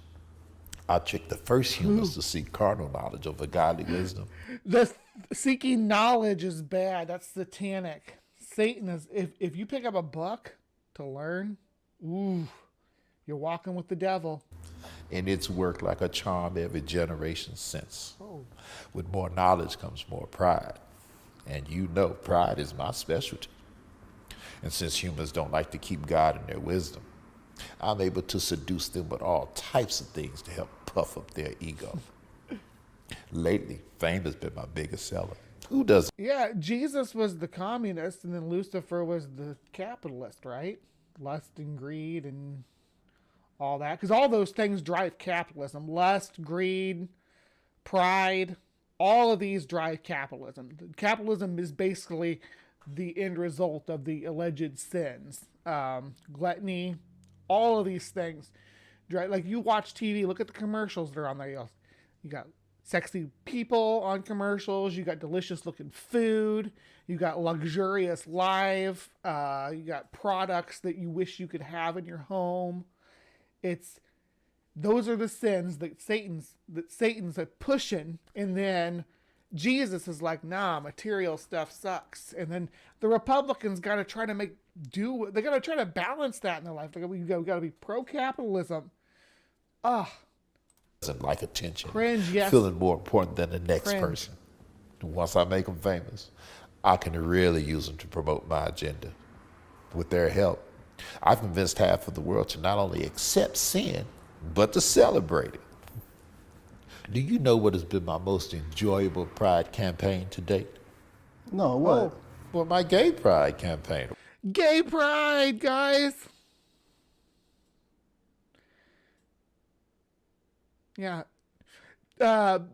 I trick the first humans to seek carnal knowledge over godly wisdom. The seeking knowledge is bad. That's satanic. Satan is, if you pick up a book to learn, ooh, you're walking with the devil. And it's worked like a charm every generation since. With more knowledge comes more pride. And you know pride is my specialty. And since humans don't like to keep God in their wisdom, I'm able to seduce them with all types of things to help puff up their ego. Lately, fame has been my biggest seller. Who doesn't? Yeah, Jesus was the communist and then Lucifer was the capitalist, right? Lust and greed and all that. Because all those things drive capitalism. Lust, greed, pride, all of these drive capitalism. Capitalism is basically the end result of the alleged sins. Gluttony, all of these things. Like you watch TV, look at the commercials that are on there. You got sexy people on commercials. You got delicious looking food. You got luxurious life. You got products that you wish you could have in your home. Those are the sins that Satan's pushing, and then Jesus is like, nah, material stuff sucks. And then the Republicans got to try to they got to try to balance that in their life. We got to be pro-capitalism. Doesn't like attention. Cringe, yes. Feeling more important than the next Cringe. person. Once I make them famous, I can really use them to promote my agenda. With their help, I've convinced half of the world to not only accept sin, but to celebrate it. Do you know what has been my most enjoyable pride campaign to date? No, what? Well, my gay pride campaign. Gay pride, guys. Yeah.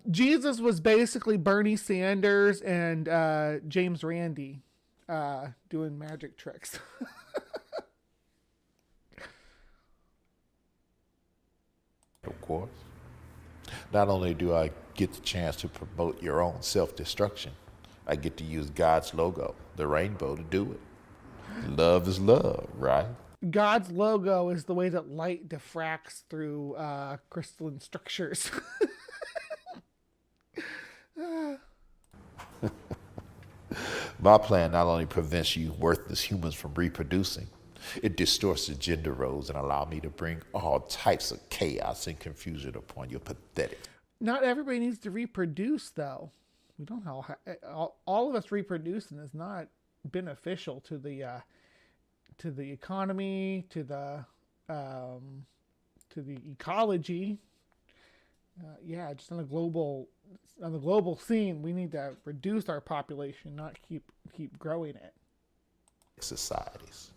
Jesus was basically Bernie Sanders and James Randi doing magic tricks. Of course. Not only do I get the chance to promote your own self-destruction, I get to use God's logo, the rainbow, to do it. Love is love, right? God's logo is the way that light diffracts through crystalline structures. My plan not only prevents you worthless humans from reproducing, it distorts the gender roles and allow me to bring all types of chaos and confusion upon your pathetic. Not everybody needs to reproduce, though. We don't all of us reproducing is not beneficial to the economy, to the ecology. Just on the global scene, we need to reduce our population, not keep growing it. Societies.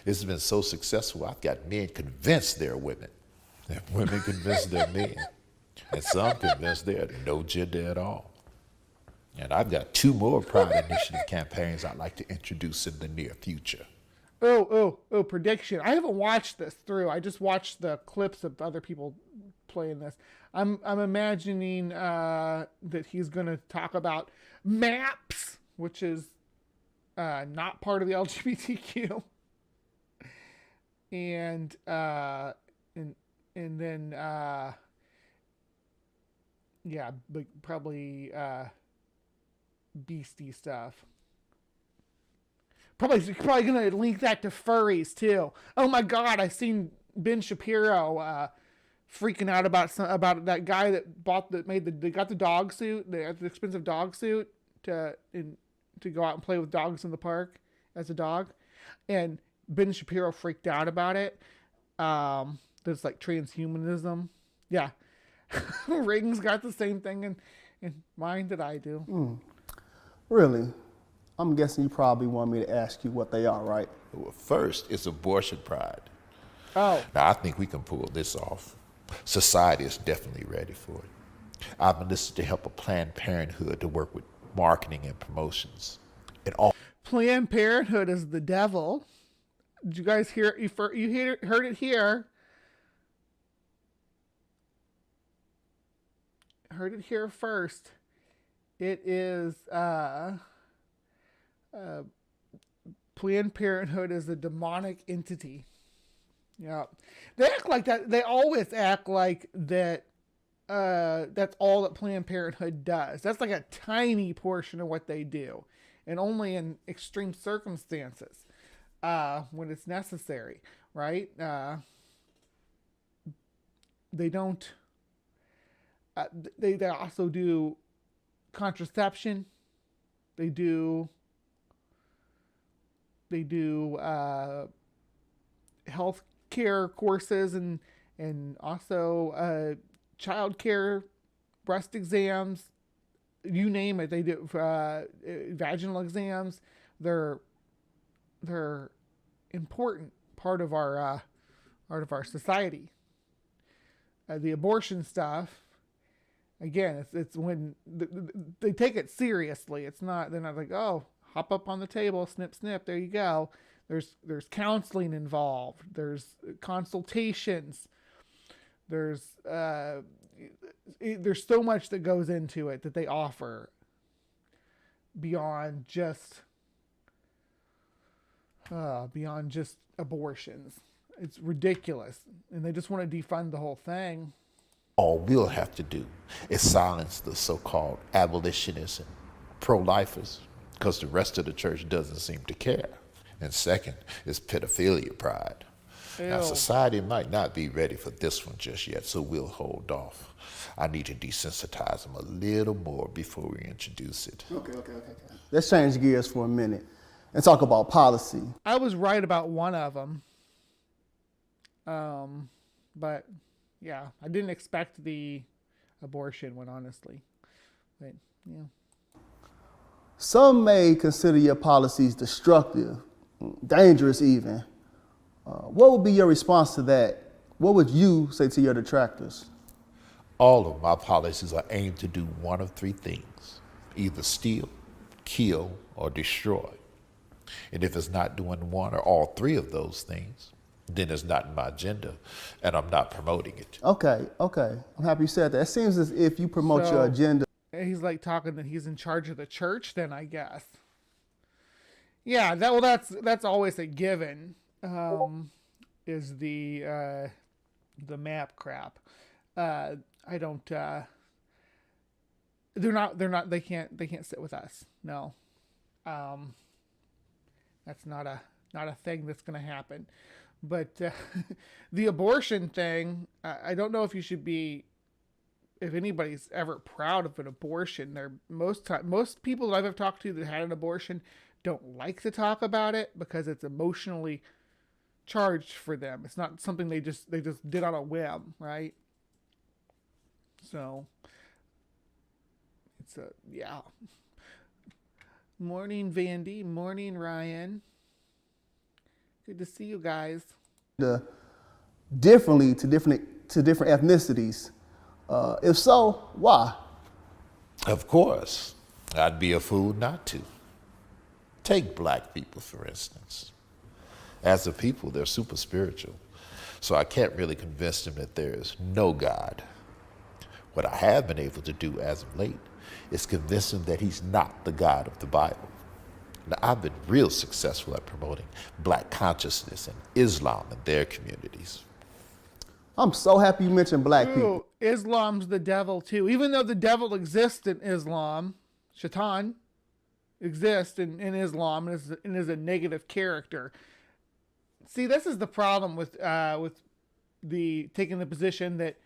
It's been so successful, I've got men convinced they're women, and women convinced they're men, and some convinced they're no gender at all. And I've got 2 more Pride Initiative campaigns I'd like to introduce in the near future. Prediction. I haven't watched this through. I just watched the clips of other people playing this. I'm imagining that he's going to talk about maps, which is not part of the LGBTQ, and then but probably beastie stuff. Probably gonna link that to furries too. Oh my God, I seen Ben Shapiro freaking out about that guy that got the dog suit, the expensive dog suit to go out and play with dogs in the park as a dog, and Ben Shapiro freaked out about it. There's like transhumanism. Yeah, Reagan's got the same thing in mind that I do. Really? I'm guessing you probably want me to ask you what they are, right? Well, first, it's abortion pride. Oh. Now, I think we can pull this off. Society is definitely ready for it. I've enlisted to help a Planned Parenthood to work with marketing and promotions. Planned Parenthood is the devil. Did you guys hear? You heard it here. Heard it here first. It is Planned Parenthood is a demonic entity. Yeah, they act like that. They always act like that. That's all that Planned Parenthood does. That's like a tiny portion of what they do, and only in extreme circumstances, when it's necessary, right? They don't. They also do contraception. They do health care courses and also child care, breast exams, you name it. They do vaginal exams. They're important part of our society. The abortion stuff, Again, it's when they take it seriously. They're not like, oh, hop up on the table, snip, snip, there you go. There's counseling involved. There's consultations. There's so much that goes into it that they offer beyond just abortions. It's ridiculous, and they just want to defund the whole thing. All we'll have to do is silence the so-called abolitionists and pro-lifers, because the rest of the church doesn't seem to care. And second is pedophilia pride. Now, society might not be ready for this one just yet, so we'll hold off. I need to desensitize them a little more before we introduce it. Okay. Let's change gears for a minute and talk about policy. I was right about one of them. But yeah, I didn't expect the abortion one, honestly. But yeah. Some may consider your policies destructive, dangerous even. What would be your response to that? What would you say to your detractors? All of my policies are aimed to do one of three things: either steal, kill, or destroy. And if it's not doing one or all three of those things, then it's not in my agenda, and I'm not promoting it. Okay. I'm happy you said that. It seems as if you promote your agenda. He's like talking that he's in charge of the church, then I guess. Yeah, that's always a given. Is the map crap. I don't they can't sit with us. No. That's not a thing that's going to happen. But the abortion thing, I don't know if you should be, if anybody's ever proud of an abortion. Most people that I've talked to that had an abortion don't like to talk about it because it's emotionally charged for them. It's not something they just did on a whim, right? So it's yeah. Morning, Vandy. Morning, Ryan. Good to see you guys. Differently to different ethnicities. If so, why? Of course. I'd be a fool not to. Take black people, for instance. As a people, they're super spiritual, so I can't really convince them that there is no God. What I have been able to do as of late is convince them that he's not the God of the Bible. Now, I've been real successful at promoting black consciousness and Islam in their communities. I'm so happy you mentioned black people. Islam's the devil too. Even though the devil exists in Islam, Shaitan exists in Islam and is a negative character. See, this is the problem with the taking the position that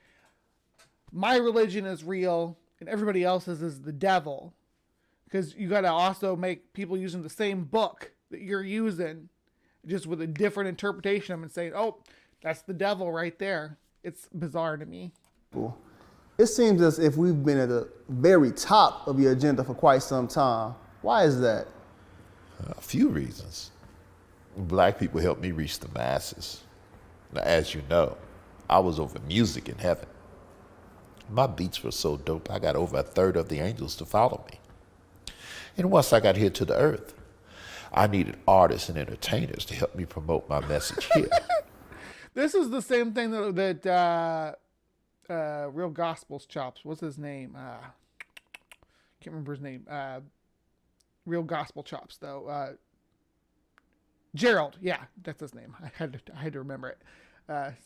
my religion is real and everybody else's is the devil. Because you got to also make people using the same book that you're using, just with a different interpretation of them and saying, oh, that's the devil right there. It's bizarre to me. It seems as if we've been at the very top of your agenda for quite some time. Why is that? A few reasons. Black people help me reach the masses. Now, as you know, I was over music in heaven. My beats were so dope, I got over a third of the angels to follow me. And once I got here to the earth, I needed artists and entertainers to help me promote my message here. This is the same thing that Real Gospel's Chops. What's his name? Can't remember his name. Real Gospel Chops, though. Gerald. Yeah, that's his name. I had to remember it.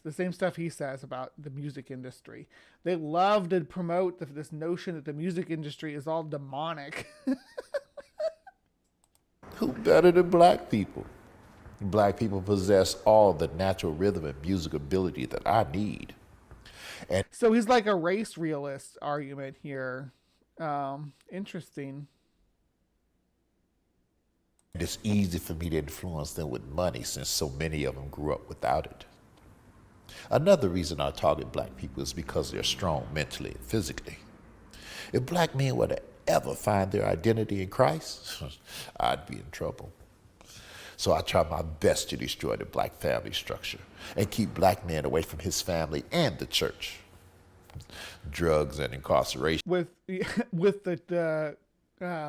The same stuff he says about the music industry. They love to promote this notion that the music industry is all demonic. Who better than black people? Black people possess all the natural rhythm and music ability that I need. And so he's like a race realist argument here. Interesting. It's easy for me to influence them with money since so many of them grew up without it. Another reason I target black people is because they're strong mentally and physically. If black men were to ever find their identity in Christ, I'd be in trouble. So I try my best to destroy the black family structure and keep black men away from his family and the church. drugs and incarceration. With the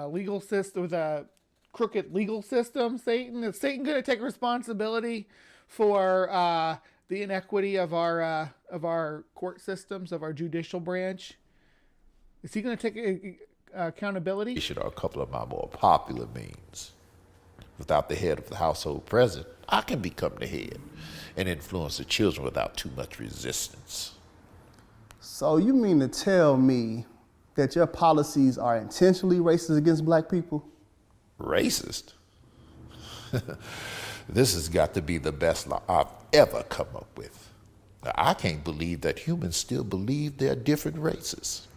legal system, with a crooked legal system, is Satan going to take responsibility for the inequity of our court systems, of our judicial branch? Is he going to take accountability? Are a couple of my more popular means. Without the head of the household present, I can become the head and influence the children without too much resistance. So you mean to tell me that your policies are intentionally racist against black people? Racist? This has got to be the best law I've ever come up with. Now, I can't believe that humans still believe they're different races.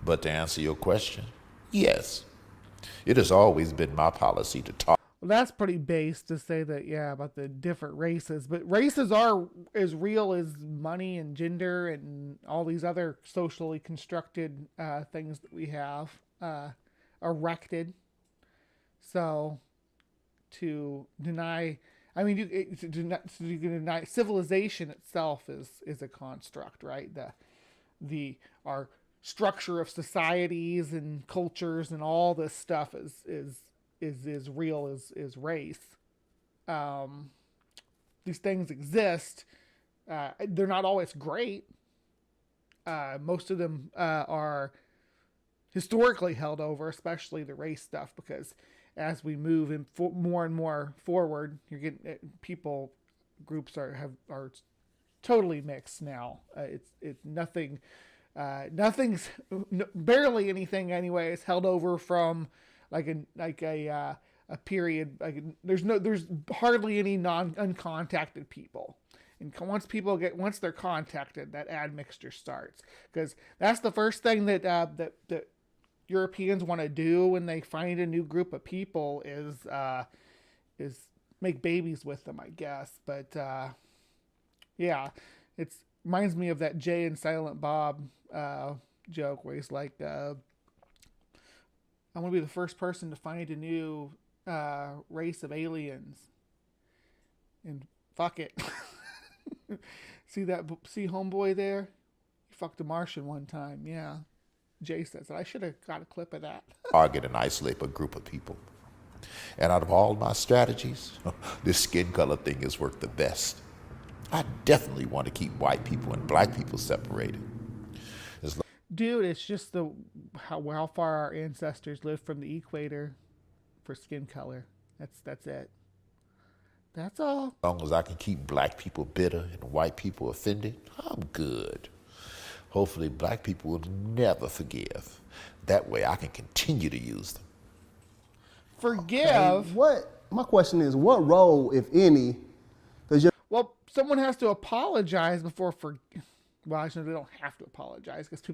But to answer your question, yes. It has always been my policy to talk. Well, that's pretty base to say that, yeah, about the different races. But races are as real as money and gender and all these other socially constructed things that we have erected. So to deny, I mean, you can deny civilization itself is a construct, right? Our structure of societies and cultures and all this stuff is as real as race. These things exist. They're not always great. Most of them are historically held over, especially the race stuff, because as we move in more and more forward, you're getting groups are totally mixed now. It's nothing. Nothing's barely anything anyway is held over from like a period. There's hardly any uncontacted people, and once they're contacted, that admixture starts, because that's the first thing that Europeans want to do when they find a new group of people is make babies with them, I guess. But yeah, it reminds me of that Jay and Silent Bob joke where he's like, I want to be the first person to find a new race of aliens, and fuck it. See homeboy there? He fucked a Martian one time. Yeah. Jay says, I should have got a clip of that. Target and isolate a group of people. And out of all my strategies, this skin color thing has worked the best. I definitely want to keep white people and black people separated. Dude, it's just how far our ancestors lived from the equator for skin color. That's it. That's all. As long as I can keep black people bitter and white people offended, I'm good. Hopefully black people will never forgive. That way I can continue to use them. Forgive? Okay, my question is, what role, if any, does your... Well, someone has to apologize before well, actually, they don't have to apologize, because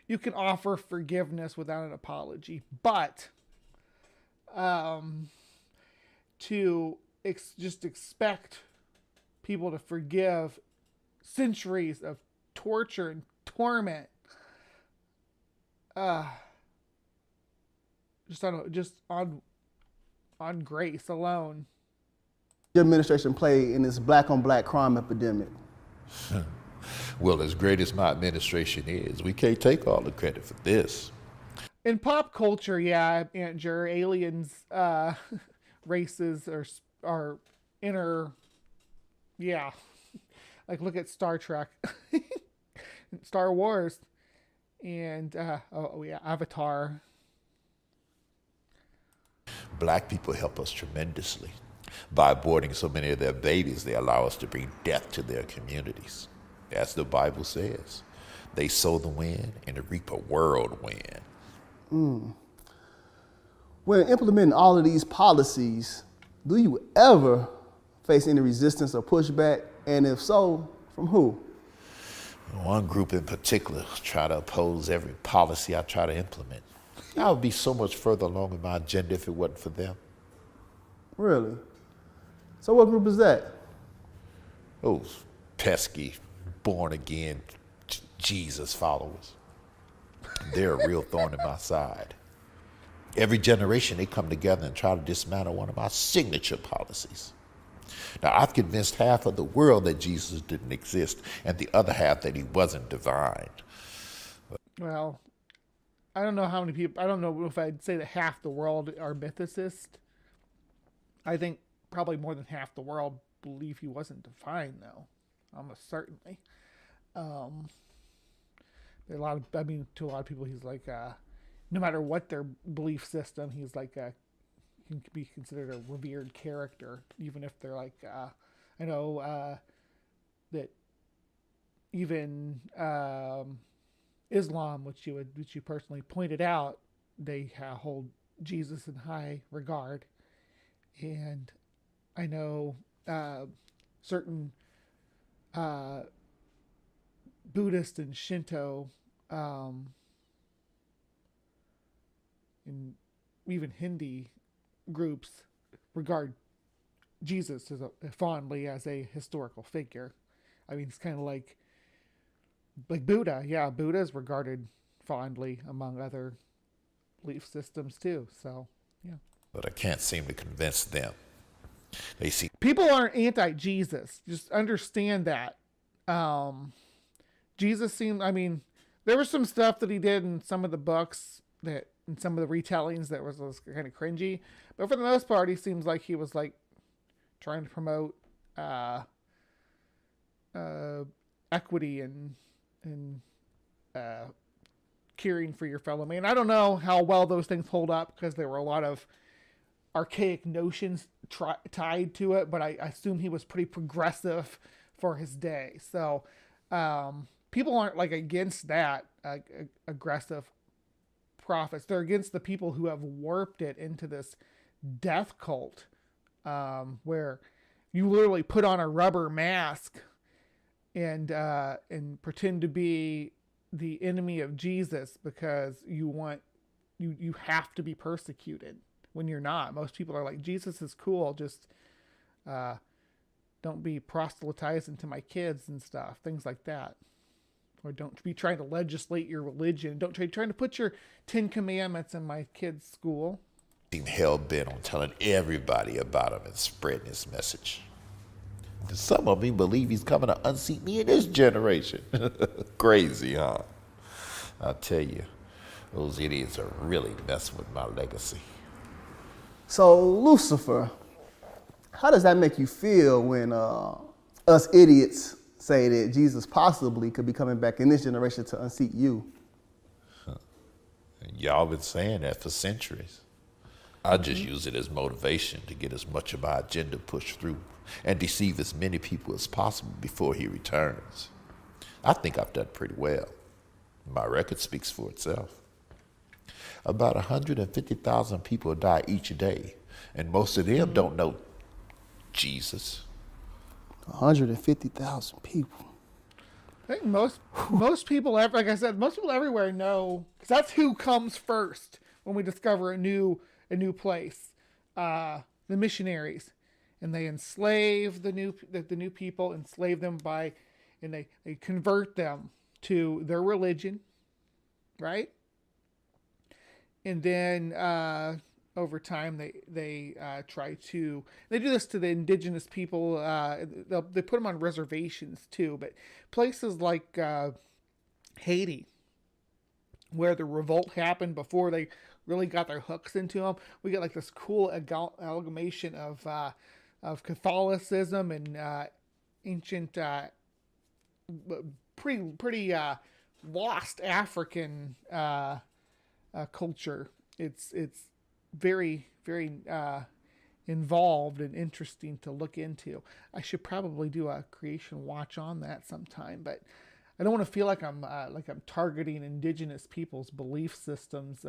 you can offer forgiveness without an apology. But just expect people to forgive centuries of torture and torment, just on grace alone. Your administration play in this black on black crime epidemic? Well, as great as my administration is, we can't take all the credit for this. In pop culture, yeah, Aunt Jer, aliens, races are inner, yeah. Like, look at Star Trek, Star Wars, and Avatar. Black people help us tremendously. By aborting so many of their babies, they allow us to bring death to their communities. As the Bible says, they sow the wind and reap a whirlwind. When implementing all of these policies, do you ever face any resistance or pushback? And if so, from who? One group in particular try to oppose every policy I try to implement. I would be so much further along in my agenda if it wasn't for them. Really? So what group is that? Those pesky, born-again Jesus followers. They're a real thorn in my side. Every generation, they come together and try to dismantle one of my signature policies. Now, I've convinced half of the world that Jesus didn't exist and the other half that he wasn't divine. Well, I don't know how many people, I don't know if I'd say that half the world are mythicists. I think probably more than half the world believe he wasn't divine, though. Almost certainly. Um, a lot of, I mean, to a lot of people, he's like, no matter what their belief system, he's like, can be considered a revered character, even if they're like, I know that even Islam, which you personally pointed out, they hold Jesus in high regard, and I know certain Buddhist and Shinto, and even Hindi groups regard Jesus as fondly as a historical figure. I mean, it's kind of like Buddha. Yeah, Buddha is regarded fondly among other belief systems too. So, yeah. But I can't seem to convince them. They see People aren't anti-Jesus. Just understand that. Jesus seemed, I mean, there was some stuff that he did in some of the books that, in some of the retellings that was kind of cringy. But for the most part, he seems like he was like trying to promote equity and caring for your fellow man. I don't know how well those things hold up because there were a lot of archaic notions tied to it, but I assume he was pretty progressive for his day. So people aren't like against that aggressive prophets. They're against the people who have warped it into this death cult, where you literally put on a rubber mask and pretend to be the enemy of Jesus because you have to be persecuted when you're not. Most people are like, Jesus is cool, just don't be proselytizing to my kids and stuff, things like that. Or don't be trying to legislate your religion. Don't trying to put your 10 commandments in my kid's school. seem hell-bent on telling everybody about him and spreading his message. Some of them believe he's coming to unseat me in this generation. Crazy, huh? I'll tell you, those idiots are really messing with my legacy. So, Lucifer, how does that make you feel when us idiots say that Jesus possibly could be coming back in this generation to unseat you? And y'all been saying that for centuries. I just use it as motivation to get as much of my agenda pushed through and deceive as many people as possible before he returns. I think I've done pretty well. My record speaks for itself. About 150,000 people die each day, and most of them don't know Jesus. 150,000 people. I think most people, like I said, most people everywhere know, because that's who comes first when we discover a new place. The missionaries, and they enslave the new people, enslave them and they convert them to their religion, right? And then over time they try to, they do this to the indigenous people. They put them on reservations too, but places like Haiti, where the revolt happened before they really got their hooks into them, we get like this cool amalgamation of Catholicism and ancient, pretty lost African culture. It's very, very involved and interesting to look into. I should probably do a creation watch on that sometime, but I don't want to feel like I'm targeting indigenous people's belief systems.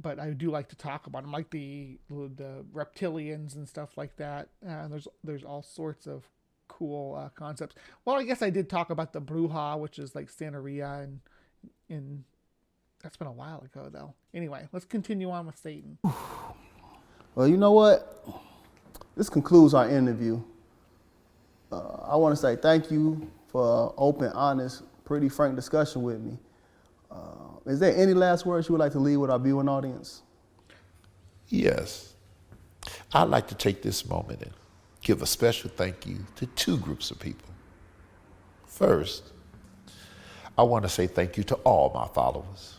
But I do like to talk about them, like the reptilians and stuff like that. There's all sorts of cool concepts. Well, I guess I did talk about the Bruja, which is like Santeria, and that's been a while ago, though. Anyway, let's continue on with Satan. Well, you know what? This concludes our interview. I want to say thank you for open, honest, pretty frank discussion with me. Is there any last words you would like to leave with our viewing audience? Yes. I'd like to take this moment and give a special thank you to two groups of people. First, I want to say thank you to all my followers.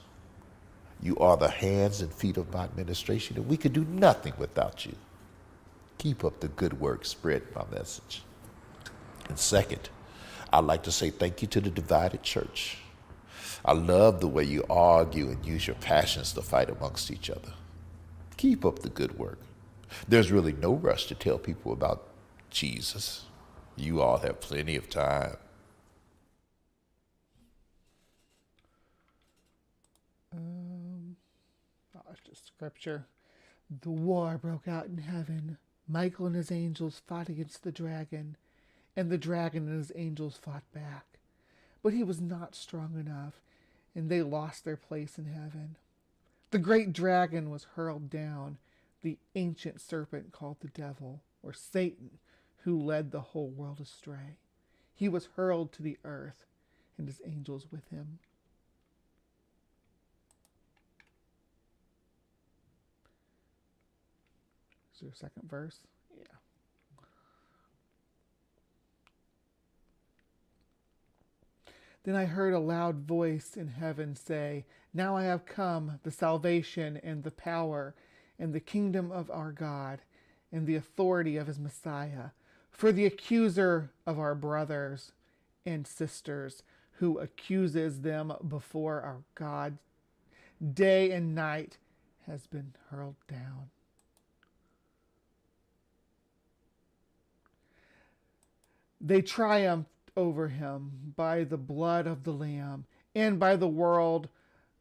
You are the hands and feet of my administration, and we could do nothing without you. Keep up the good work spreading my message. And second, I'd like to say thank you to the divided church. I love the way you argue and use your passions to fight amongst each other. Keep up the good work. There's really no rush to tell people about Jesus. You all have plenty of time. It's just scripture. The war broke out in heaven. Michael and his angels fought against the dragon, and the dragon and his angels fought back. But he was not strong enough, and they lost their place in heaven. The great dragon was hurled down, the ancient serpent called the devil, or Satan, who led the whole world astray. He was hurled to the earth, and his angels with him. Is there a second verse? Yeah. Then I heard a loud voice in heaven say, "Now I have come, the salvation and the power and the kingdom of our God and the authority of his Messiah. For the accuser of our brothers and sisters, who accuses them before our God day and night, has been hurled down." They triumphed over him by the blood of the Lamb and by the word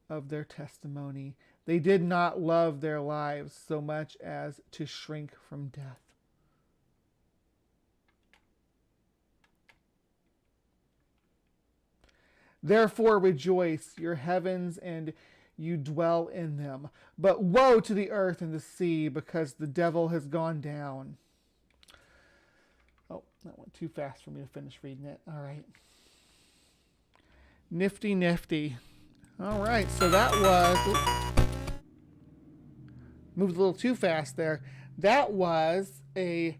of their testimony. They did not love their lives so much as to shrink from death. Therefore rejoice, your heavens, and you dwell in them. But woe to the earth and the sea, because the devil has gone down. Oh, that went too fast for me to finish reading it. All right. Nifty, nifty. All right, so that was... moved a little too fast there. That was a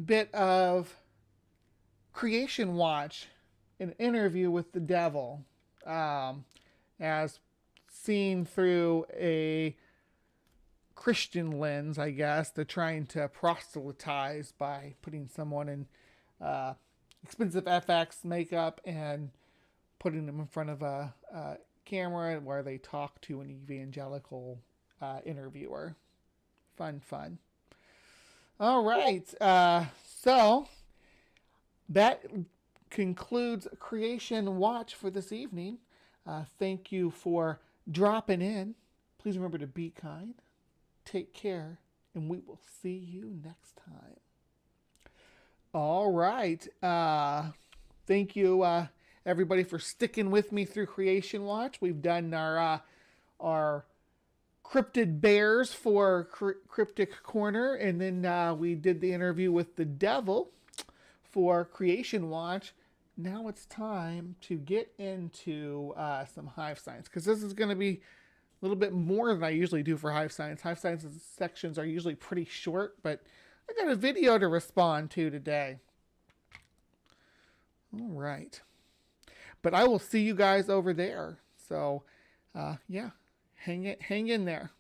bit of Creation Watch, an interview with the devil, as seen through a Christian lens, I guess. They're trying to proselytize by putting someone in expensive FX makeup and putting them in front of a camera where they talk to an evangelical interviewer. Fun. All right. So that concludes Creation Watch for this evening. Thank you for dropping in. Please remember to be kind. Take care, and we will see you next time. All right. Thank you, everybody, for sticking with me through Creation Watch. We've done our cryptid bears for Cryptic Corner, and then we did the interview with the devil for Creation Watch. Now it's time to get into some HiveScience, because this is going to be a little bit more than I usually do for HiveScience. HiveScience's sections are usually pretty short, but I got a video to respond to today. All right. But I will see you guys over there. So, yeah, hang in there.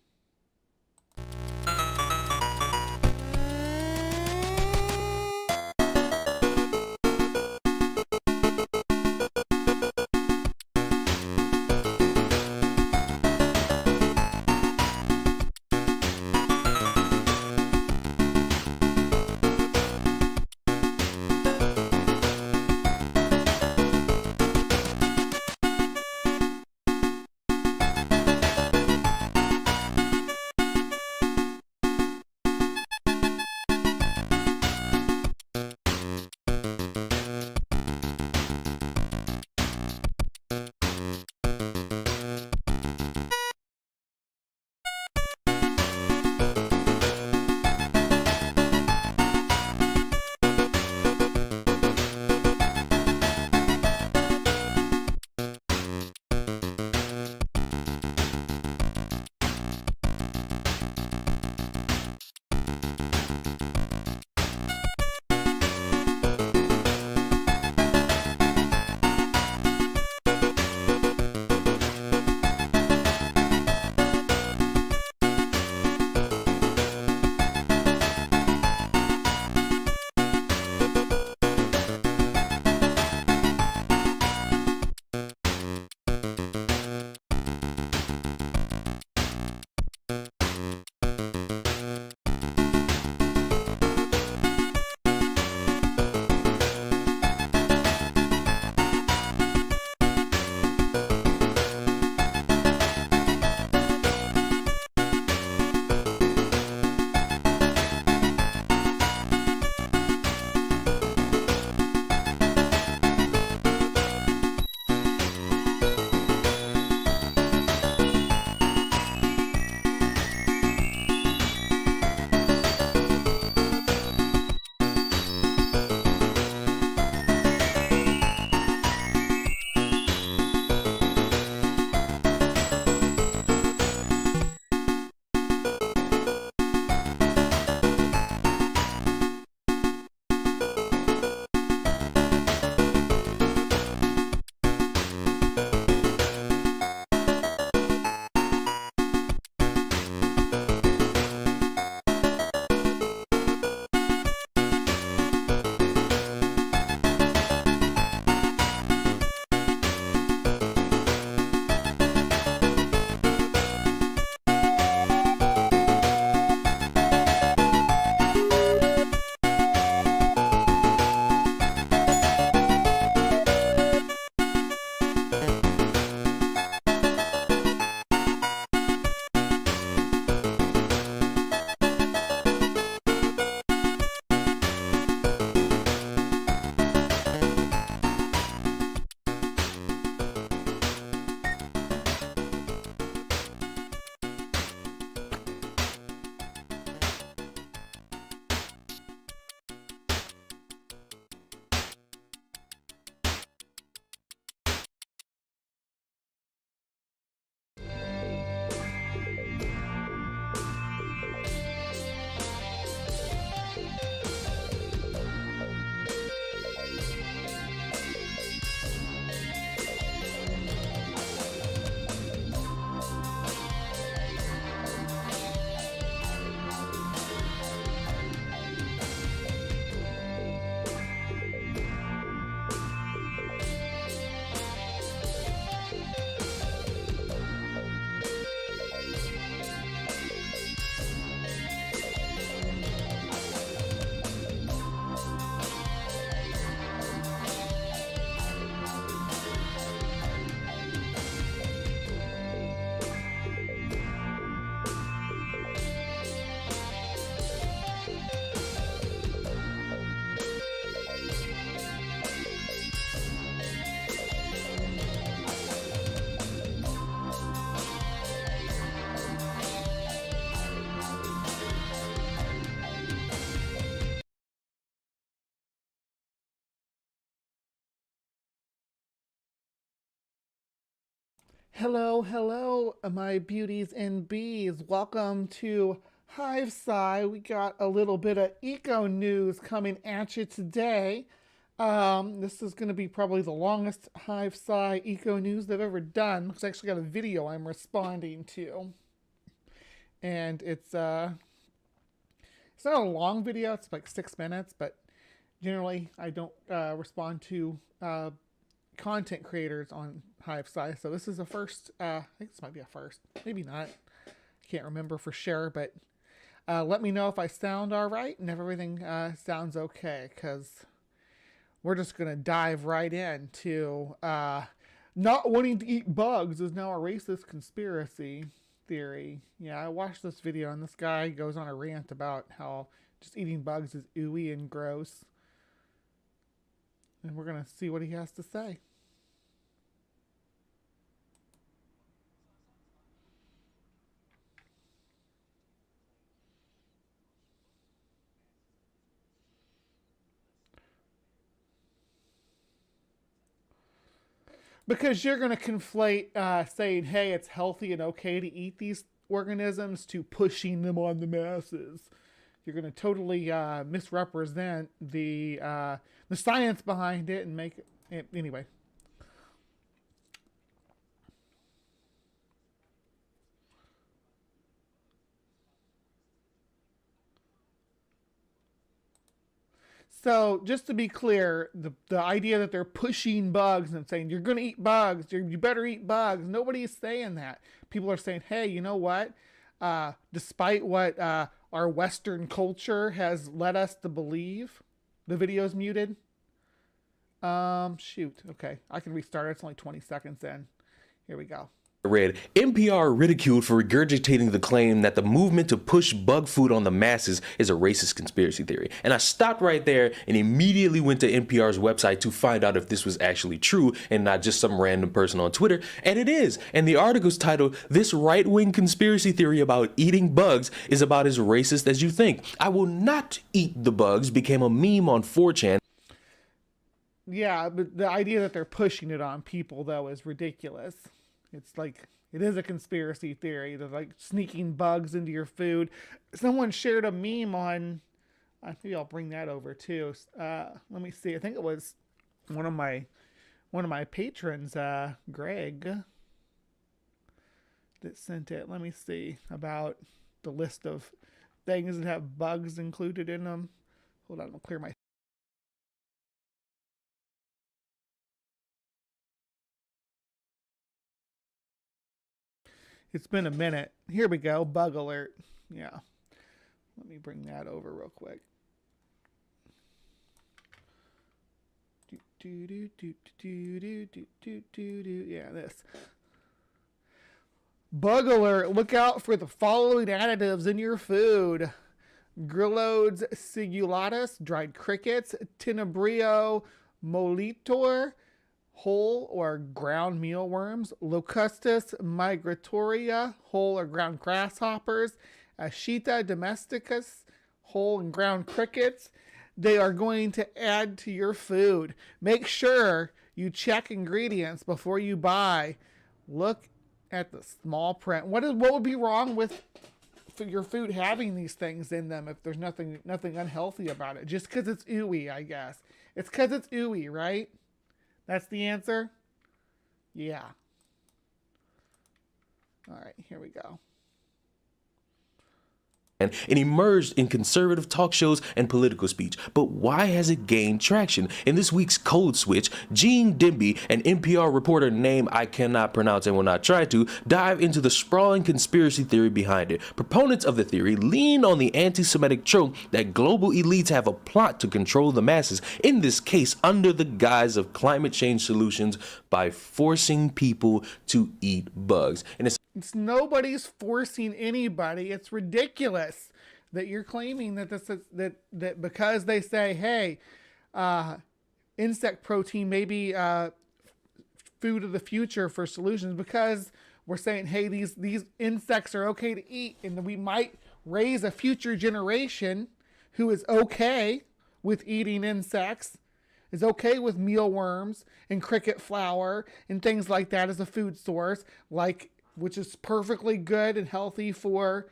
Hello, hello, my beauties and bees. Welcome to HiveSci. We got a little bit of eco news coming at you today. This is going to be probably the longest HiveSci eco news they've ever done. It's actually got a video I'm responding to. And it's not a long video, it's like 6 minutes, but generally I don't respond to content creators on HiveSci, so this is a first. I think this might be a first, maybe not. I can't remember for sure, but let me know if I sound all right and if everything sounds okay, because we're just gonna dive right into not wanting to eat bugs is now a racist conspiracy theory. Yeah, I watched this video and this guy goes on a rant about how just eating bugs is ooey and gross, and we're gonna see what he has to say. Because you're going to conflate saying, hey, it's healthy and okay to eat these organisms to pushing them on the masses. You're going to totally misrepresent the science behind it and make it anyway. So just to be clear, the idea that they're pushing bugs and saying, you're going to eat bugs, you better eat bugs. Nobody is saying that. People are saying, hey, you know what? Despite what our Western culture has led us to believe, the video's muted. Shoot. Okay. I can restart it. It's only 20 seconds in. Here we go. Read, NPR ridiculed for regurgitating the claim that the movement to push bug food on the masses is a racist conspiracy theory. And I stopped right there and immediately went to NPR's website to find out if this was actually true and not just some random person on Twitter. And it is. And the article's titled, "This right-wing conspiracy theory about eating bugs is about as racist as you think. I will not eat the bugs" became a meme on 4chan. Yeah, but the idea that they're pushing it on people, though, is ridiculous. It's like, it is a conspiracy theory. They're like sneaking bugs into your food. Someone shared a meme on, maybe I'll bring that over too. Let me see. I think it was one of my patrons, Greg, that sent it. Let me see about the list of things that have bugs included in them. Hold on, I'll clear my. It's been a minute. Here we go. Bug alert. Yeah. Let me bring that over real quick. Yeah, this. Bug alert. Look out for the following additives in your food: Grillodes cingulatus, dried crickets, Tenebrio molitor, whole or ground mealworms, Locustus migratoria, whole or ground grasshoppers, Ashita domesticus, whole and ground crickets. They are going to add to your food. Make sure you check ingredients before you buy. Look at the small print. What would be wrong with your food having these things in them if there's nothing unhealthy about it? Just because it's ooey, I guess. It's because it's ooey, right? That's the answer? Yeah. All right, here we go. And it emerged in conservative talk shows and political speech. But why has it gained traction? In this week's Code Switch, Gene Demby, an NPR reporter name I cannot pronounce and will not try to, dive into the sprawling conspiracy theory behind it. Proponents of the theory lean on the anti-Semitic trope that global elites have a plot to control the masses, in this case under the guise of climate change solutions by forcing people to eat bugs. And it's nobody's forcing anybody. It's ridiculous that you're claiming that this is that because they say, hey, insect protein may be food of the future for solutions, because we're saying, hey, these insects are okay to eat, and we might raise a future generation who is okay with eating insects. is okay with mealworms and cricket flour and things like that as a food source, which is perfectly good and healthy for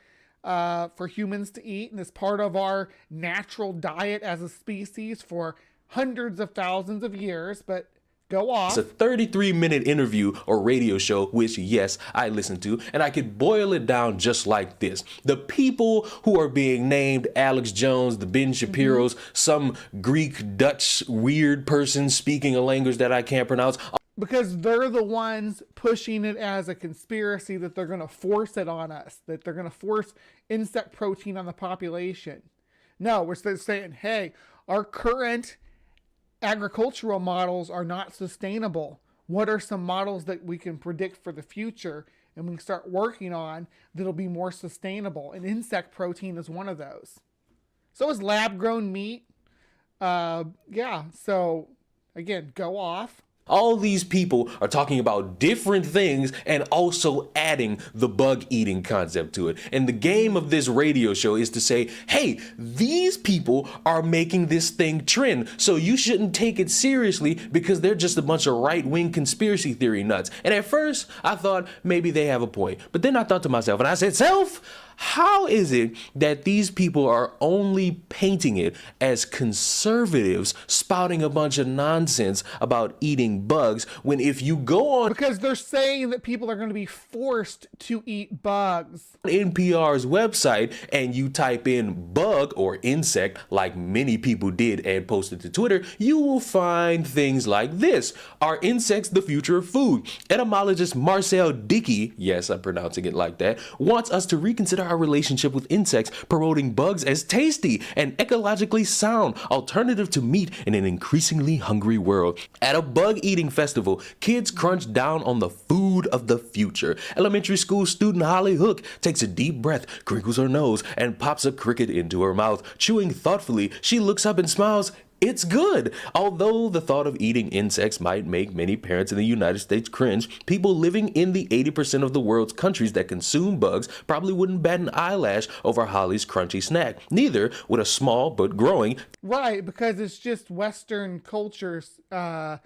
humans to eat, and is part of our natural diet as a species for hundreds of thousands of years. But go off. It's a 33-minute interview or radio show, which, yes, I listen to, and I could boil it down just like this. The people who are being named Alex Jones, the Ben Shapiro's, some Greek, Dutch, weird person speaking a language that I can't pronounce. Because they're the ones pushing it as a conspiracy that they're going to force it on us, that they're going to force insect protein on the population. No, we're saying, hey, our current agricultural models are not sustainable. What are some models that we can predict for the future and we can start working on that'll be more sustainable? And insect protein is one of those. So is lab-grown meat. Yeah, so again, go off. All these people are talking about different things and also adding the bug eating concept to it. And the game of this radio show is to say, hey, these people are making this thing trend, so you shouldn't take it seriously because they're just a bunch of right-wing conspiracy theory nuts. And at first, I thought maybe they have a point. But then I thought to myself, and I said, self, how is it that these people are only painting it as conservatives spouting a bunch of nonsense about eating bugs when if you go on Because they're saying that people are going to be forced to eat bugs. NPR's website and you type in bug or insect like many people did and posted to Twitter, you will find things like this. Are insects the future of food? Etymologist Marcel Dickey, yes, I'm pronouncing it like that, wants us to reconsider our relationship with insects, promoting bugs as tasty and ecologically sound alternative to meat in an increasingly hungry world. At a bug eating festival, kids crunch down on the food of the future. Elementary school student Holly Hook takes a deep breath, crinkles her nose, and pops a cricket into her mouth. Chewing thoughtfully, she looks up and smiles. It's good. Although the thought of eating insects might make many parents in the United States cringe, people living in the 80% of the world's countries that consume bugs probably wouldn't bat an eyelash over Holly's crunchy snack. Neither would a small but growing. Right, because it's just Western cultures that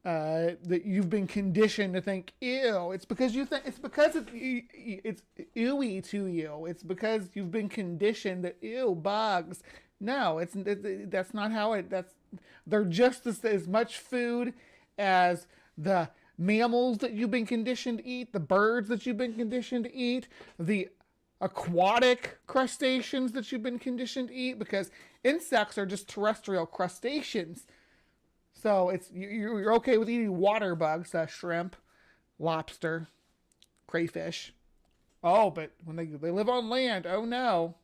you've been conditioned to think, ew. It's because you think it's ewy to you. It's because you've been conditioned that ew, bugs. No, that's not how they're just as much food as the mammals that you've been conditioned to eat, the birds that you've been conditioned to eat, the aquatic crustaceans that you've been conditioned to eat, because insects are just terrestrial crustaceans. So you're okay with eating water bugs, shrimp, lobster, crayfish. Oh, but when they live on land, oh no.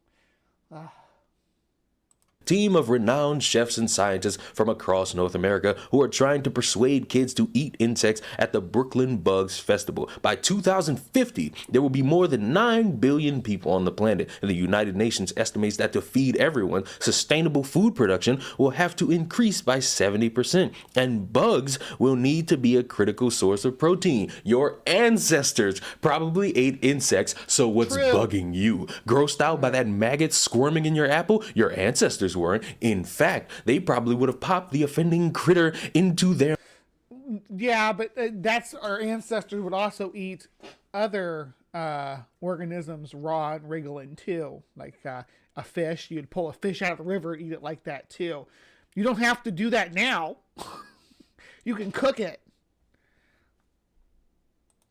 Team of renowned chefs and scientists from across North America who are trying to persuade kids to eat insects at the Brooklyn Bugs Festival. By 2050, there will be more than 9 billion people on the planet, and the United Nations estimates that to feed everyone, sustainable food production will have to increase by 70%, and bugs will need to be a critical source of protein. Your ancestors probably ate insects, so what's True. bugging you? Grossed out by that maggot squirming in your apple? Your ancestors weren't. In fact, they probably would have popped the offending critter into their... Yeah, but that's our ancestors would also eat other organisms raw and wriggling too. Like a fish, you'd pull a fish out of the river, eat it like that too. You don't have to do that now. You can cook it.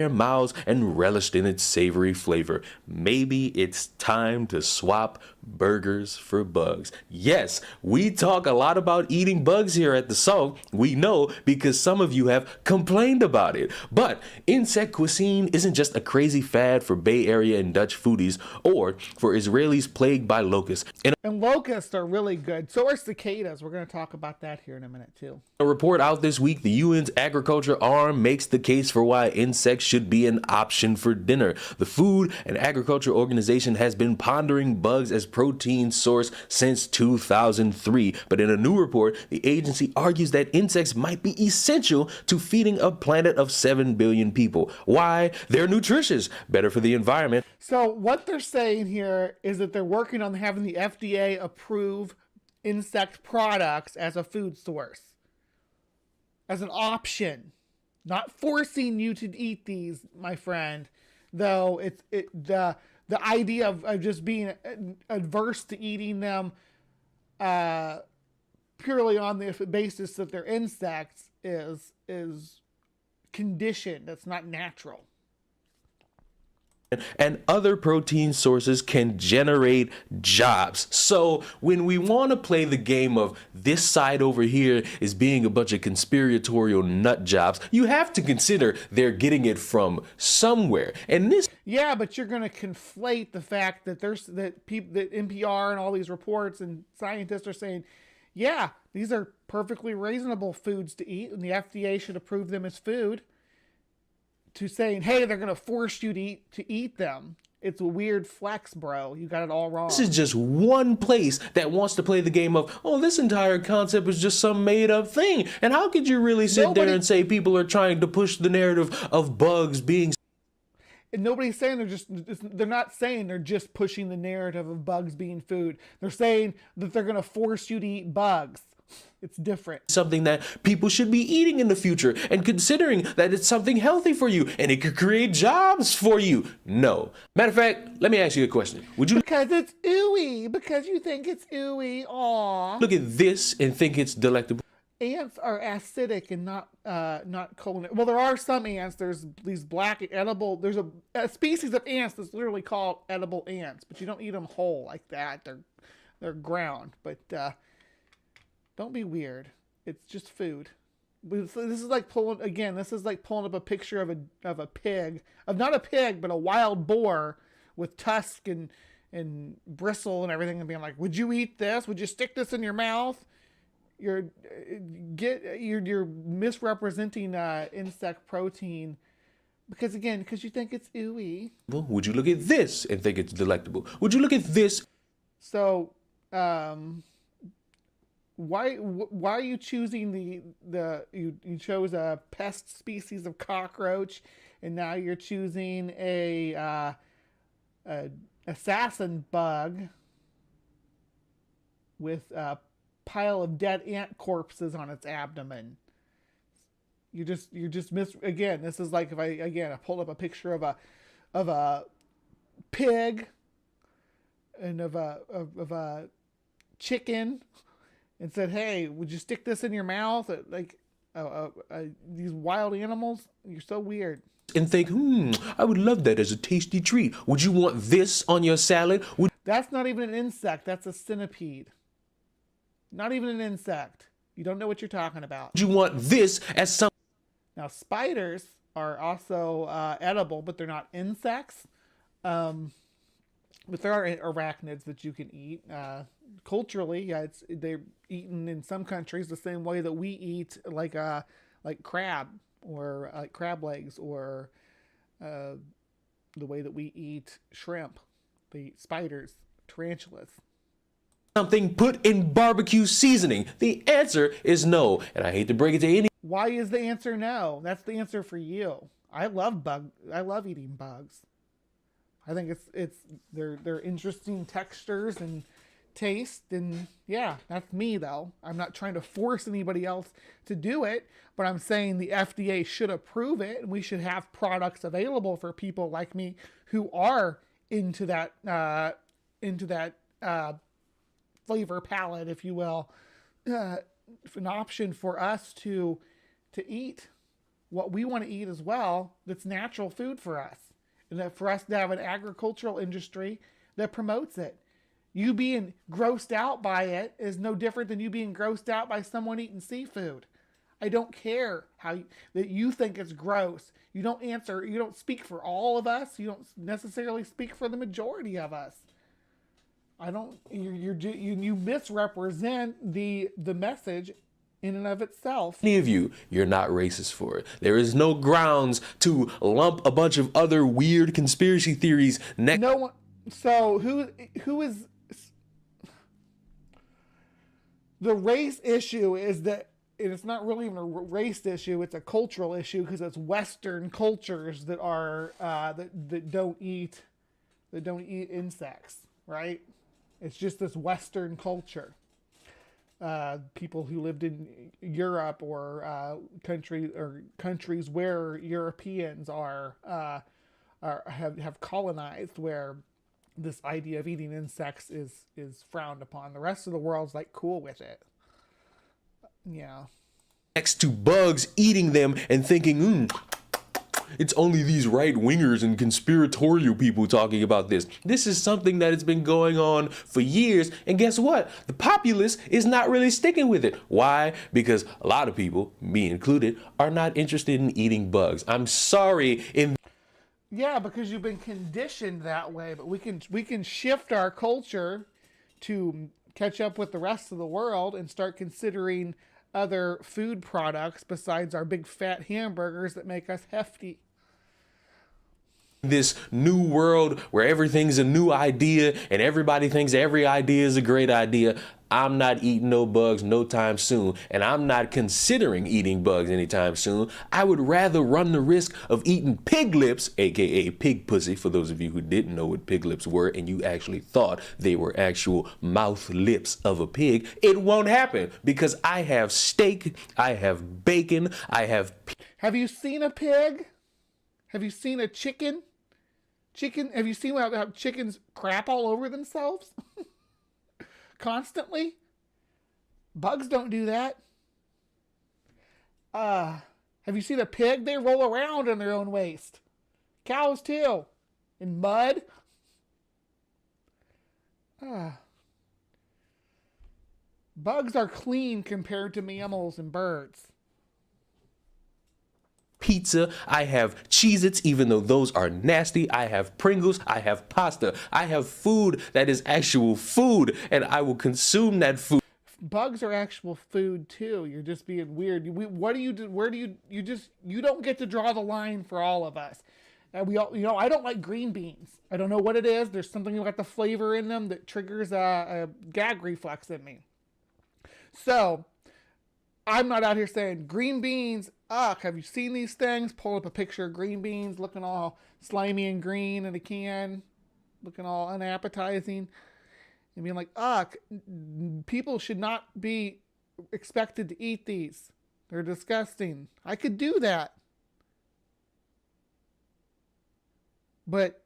Their mouths and relished in its savory flavor. Maybe it's time to swap burgers for bugs. Yes, we talk a lot about eating bugs here at The Salt. We know because some of you have complained about it. But insect cuisine isn't just a crazy fad for Bay Area and Dutch foodies or for Israelis plagued by locusts. And locusts are really good. So are cicadas. We're going to talk about that here in a minute too. A report out this week, the UN's agriculture arm makes the case for why insects should be an option for dinner. The Food and Agriculture Organization has been pondering bugs as protein source since 2003. But in a new report, the agency argues that insects might be essential to feeding a planet of 7 billion people. Why? They're nutritious, better for the environment. So what they're saying here is that they're working on having the FDA approve insect products as a food source. as an option, not forcing you to eat these, my friend. Though the idea of just being adverse to eating them purely on the basis that they're insects is conditioned. That's not natural. And other protein sources can generate jobs. So when we want to play the game of this side over here is being a bunch of conspiratorial nut jobs, you have to consider they're getting it from somewhere. And this, yeah, but you're going to conflate the fact that that NPR and all these reports and scientists are saying, yeah, these are perfectly reasonable foods to eat, and the FDA should approve them as food, to saying, hey, they're going to force you to eat them. It's a weird flex, bro. You got it all wrong. this is just one place that wants to play the game of, oh, this entire concept is just some made up thing. And how could you really sit there and say people are trying to push the narrative of bugs being... And nobody's saying they're not saying they're just pushing the narrative of bugs being food. They're saying that they're going to force you to eat bugs. It's different. Something that people should be eating in the future, and considering that it's something healthy for you and it could create jobs for you. No. Matter of fact, let me ask you a question. Would you... Because it's ooey. Because you think it's ooey. Aw. Look at this and think it's delectable? Ants are acidic and not culinary. Well, there are some ants. There's these black edible. There's a species of ants that's literally called edible ants, but you don't eat them whole like that. They're ground. But don't be weird. It's just food. This is like pulling up a picture of a pig, of not a pig, but a wild boar with tusk and bristle and everything, and being like, would you eat this? Would you stick this in your mouth? You're misrepresenting insect protein because you think it's ooey. Would you look at this and think it's delectable? Would you look at this? So, why are you choosing you chose a pest species of cockroach, and now you're choosing a assassin bug with a pile of dead ant corpses on its abdomen? You're just again. This is like if I pulled up a picture of a pig and of a chicken and said, hey, would you stick this in your mouth? Like these wild animals, you're so weird. And think, I would love that as a tasty treat. Would you want this on your salad? That's not even an insect. That's a centipede. Not even an insect. You don't know what you're talking about. Would you want this as some... Now, spiders are also edible, but they're not insects. But there are arachnids that you can eat. Culturally, yeah, they're eaten in some countries the same way that we eat like crab or like crab legs, or the way that we eat shrimp. They eat spiders, tarantulas. Something put in barbecue seasoning? The answer is no, and I hate to break it to any... Why is the answer no? That's the answer for you. I love eating bugs. I think they're interesting textures and taste, and yeah, that's me though. I'm not trying to force anybody else to do it, but I'm saying the FDA should approve it, and we should have products available for people like me who are into that flavor palette, if you will, an option for us to eat what we want to eat as well. That's natural food for us. And that for us to have an agricultural industry that promotes it. You being grossed out by it is no different than you being grossed out by someone eating seafood. I don't care that you think it's gross. You don't speak for all of us. You don't necessarily speak for the majority of us. You misrepresent the message in and of itself. Any of you're not racist for it. There is no grounds to lump a bunch of other weird conspiracy theories next. No one. So who is the race issue? Is that it's not really even a race issue? It's a cultural issue, because it's Western cultures that are that don't eat insects, right? It's just this Western culture. people who lived in Europe or countries where Europeans have colonized, where this idea of eating insects is frowned upon. The rest of the world's like cool with it. Yeah. Next to bugs, eating them and thinking, it's only these right-wingers and conspiratorial people talking about this. This is something that has been going on for years, and guess what? The populace is not really sticking with it. Why? Because a lot of people, me included, are not interested in eating bugs. I'm sorry. Yeah, because you've been conditioned that way, but we can shift our culture to catch up with the rest of the world and start considering other food products besides our big fat hamburgers that make us hefty. This new world where everything's a new idea and everybody thinks every idea is a great idea. I'm not eating no bugs no time soon, and I'm not considering eating bugs anytime soon. I would rather run the risk of eating pig lips, aka pig pussy, for those of you who didn't know what pig lips were and you actually thought they were actual mouth lips of a pig. It won't happen because I have steak, I have bacon, I have... Have you seen a pig? Have you seen a chicken? Have you seen how chickens crap all over themselves? Constantly? Bugs don't do that. Have you seen a pig? They roll around in their own waste. Cows too. In mud. Bugs are clean compared to mammals and birds. Pizza, I have Cheez-Its, even though those are nasty. I have Pringles, I have pasta. I have food that is actual food, and I will consume that food. Bugs are actual food too. You're just being weird. What do you do? Where do you don't get to draw the line for all of us. We all, I don't like green beans. I don't know what it is. There's something about the flavor in them that triggers a gag reflex in me. So I'm not out here saying green beans, have you seen these things? Pull up a picture of green beans looking all slimy and green in a can, looking all unappetizing, and being like, people should not be expected to eat these. They're disgusting. I could do that. But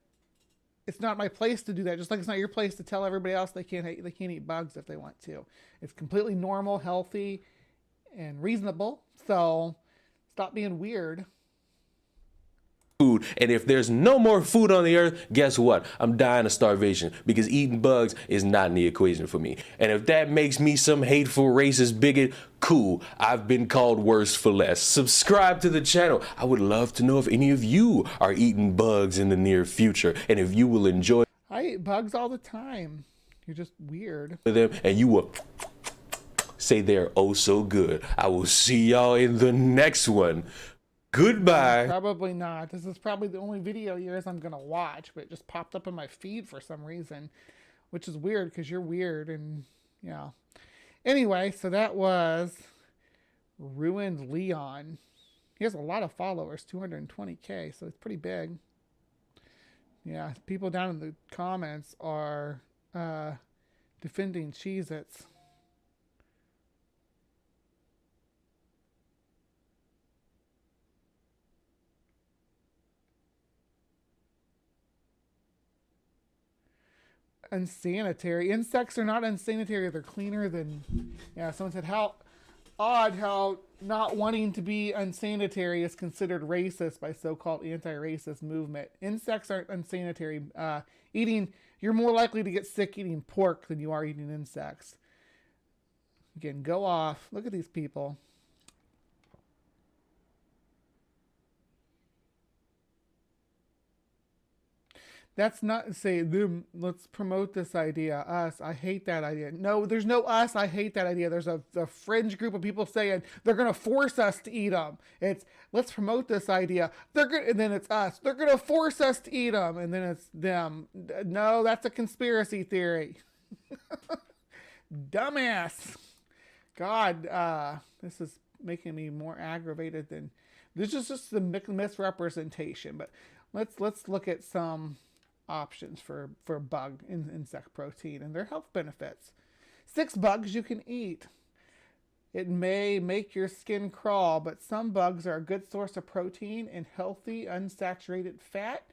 it's not my place to do that, just like it's not your place to tell everybody else they can't eat bugs if they want to. It's completely normal, healthy, and reasonable. So stop being weird. Food, and if there's no more food on the earth, guess what? I'm dying of starvation because eating bugs is not in the equation for me. And if that makes me some hateful racist bigot, cool. I've been called worse for less. Subscribe to the channel. I would love to know if any of you are eating bugs in the near future and if you will enjoy. I eat bugs all the time. You're just weird. Them, and you will say they're oh so good. I will see y'all in the next one. Goodbye. Probably not. This is probably the only video of yours I'm going to watch, but it just popped up in my feed for some reason, which is weird because you're weird and yeah. Anyway, so that was Ruined Leon. He has a lot of followers, 220K, so it's pretty big. Yeah, people down in the comments are defending Cheez-Its. Unsanitary. Insects are not unsanitary. They're cleaner than... Yeah, someone said, how odd how not wanting to be unsanitary is considered racist by so-called anti-racist movement. Insects aren't unsanitary. You're more likely to get sick eating pork than you are eating insects. Again, go off. Look at these people. That's not to say them. Let's promote this idea. Us, I hate that idea. No, there's no us. I hate that idea. There's a fringe group of people saying they're gonna force us to eat them. It's let's promote this idea. And then it's us. They're gonna force us to eat them, and then it's them. No, that's a conspiracy theory. Dumbass. God, this is making me more aggravated than this is just the misrepresentation. But let's look at some options for bug insect protein and their health benefits. 6 bugs you can eat. It may make your skin crawl, but some bugs are a good source of protein and healthy, unsaturated fat.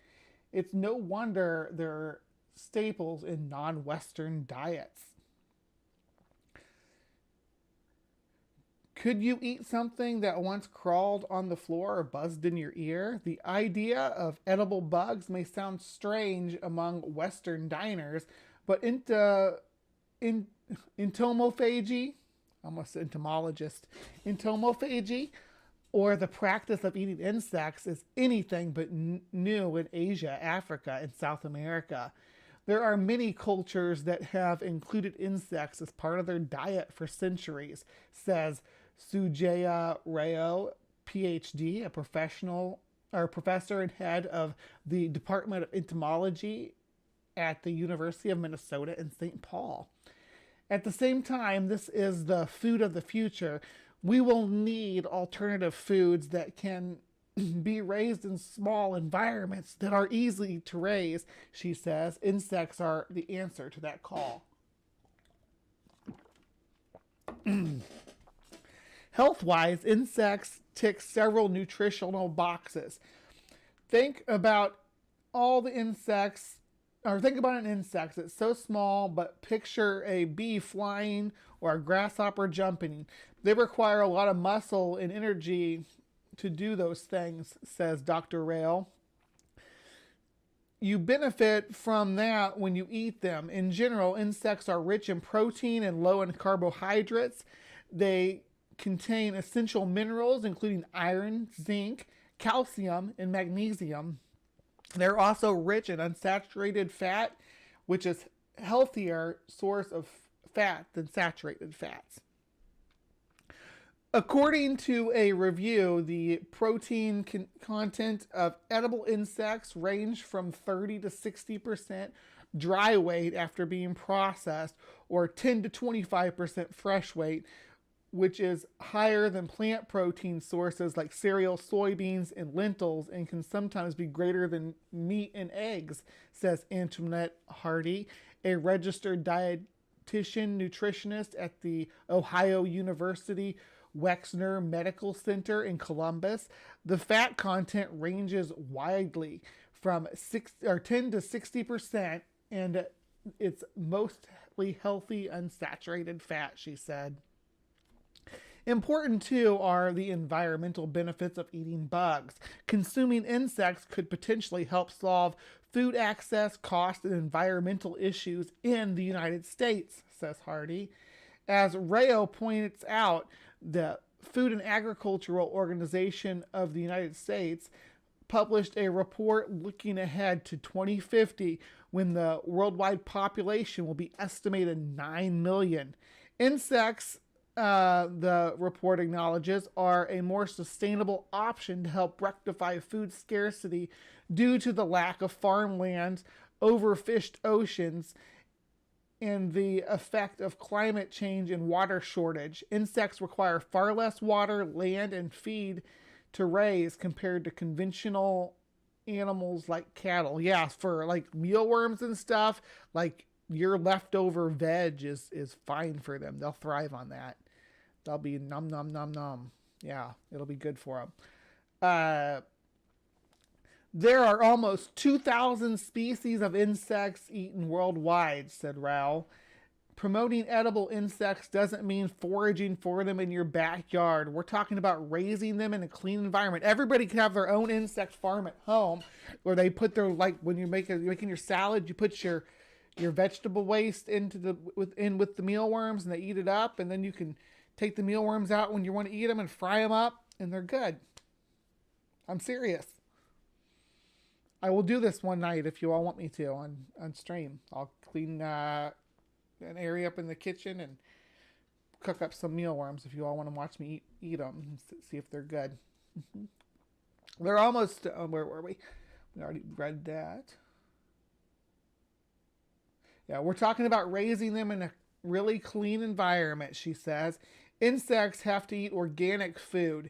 It's no wonder they're staples in non-Western diets. Could you eat something that once crawled on the floor or buzzed in your ear? The idea of edible bugs may sound strange among Western diners, but entomophagy, almost entomologist, entomophagy, or the practice of eating insects is anything but new in Asia, Africa, and South America. There are many cultures that have included insects as part of their diet for centuries, says Sujaya Rao, PhD, a professor and head of the Department of Entomology at the University of Minnesota in St. Paul. At the same time, this is the food of the future. We will need alternative foods that can be raised in small environments that are easy to raise, she says. Insects are the answer to that call. Health-wise, insects tick several nutritional boxes. Think about all the insects, or think about an insect that's so small, but picture a bee flying or a grasshopper jumping. They require a lot of muscle and energy to do those things, says Dr. Rail. You benefit from that when you eat them. In general, insects are rich in protein and low in carbohydrates. They contain essential minerals, including iron, zinc, calcium, and magnesium. They're also rich in unsaturated fat, which is a healthier source of fat than saturated fats. According to a review, the protein content of edible insects range from 30 to 60% dry weight after being processed, or 10 to 25% fresh weight, which is higher than plant protein sources like cereal, soybeans, and lentils, and can sometimes be greater than meat and eggs, says Antoinette Hardy, a registered dietitian nutritionist at the Ohio University Wexner Medical Center in Columbus. The fat content ranges widely from 10 to 60%, and it's mostly healthy, unsaturated fat, she said. Important, too, are the environmental benefits of eating bugs. Consuming insects could potentially help solve food access, cost, and environmental issues in the United States, says Hardy. As Rayo points out, the Food and Agricultural Organization of the United States published a report looking ahead to 2050 when the worldwide population will be estimated 9 million. Insects, the report acknowledges, are a more sustainable option to help rectify food scarcity due to the lack of farmland, overfished oceans, and the effect of climate change and water shortage. Insects require far less water, land, and feed to raise compared to conventional animals like cattle. Yeah, for like mealworms and stuff, like your leftover veg is fine for them. They'll thrive on that. They'll be nom nom nom nom. Yeah, it'll be good for them. There are almost 2,000 species of insects eaten worldwide, said Rao. Promoting edible insects doesn't mean foraging for them in your backyard. We're talking about raising them in a clean environment. Everybody can have their own insect farm at home, where they put their, like when you're making your salad, you put your vegetable waste into with the mealworms, and they eat it up, and then you can take the mealworms out when you want to eat them and fry them up, and they're good. I'm serious. I will do this one night if you all want me to on stream. I'll clean an area up in the kitchen and cook up some mealworms if you all want to watch me eat them and see if they're good. They're almost, where were we? We already read that. Yeah, we're talking about raising them in a really clean environment, she says. Insects have to eat organic food.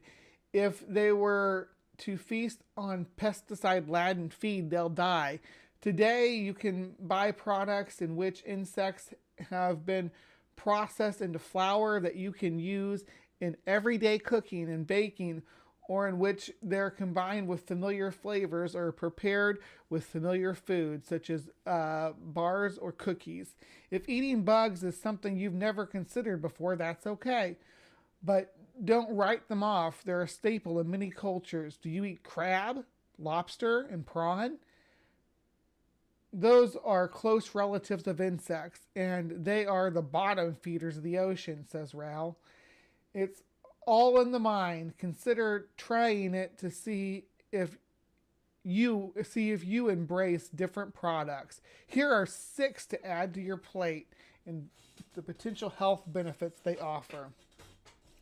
If they were to feast on pesticide-laden feed, they'll die. Today, you can buy products in which insects have been processed into flour that you can use in everyday cooking and baking, or in which they're combined with familiar flavors or prepared with familiar foods such as bars or cookies. If eating bugs is something you've never considered before, that's okay. But don't write them off. They're a staple in many cultures. Do you eat crab, lobster, and prawn? Those are close relatives of insects, and they are the bottom feeders of the ocean, says Rao. It's all in the mind. Consider trying it to see if you embrace different products. Here are 6 to add to your plate and the potential health benefits they offer.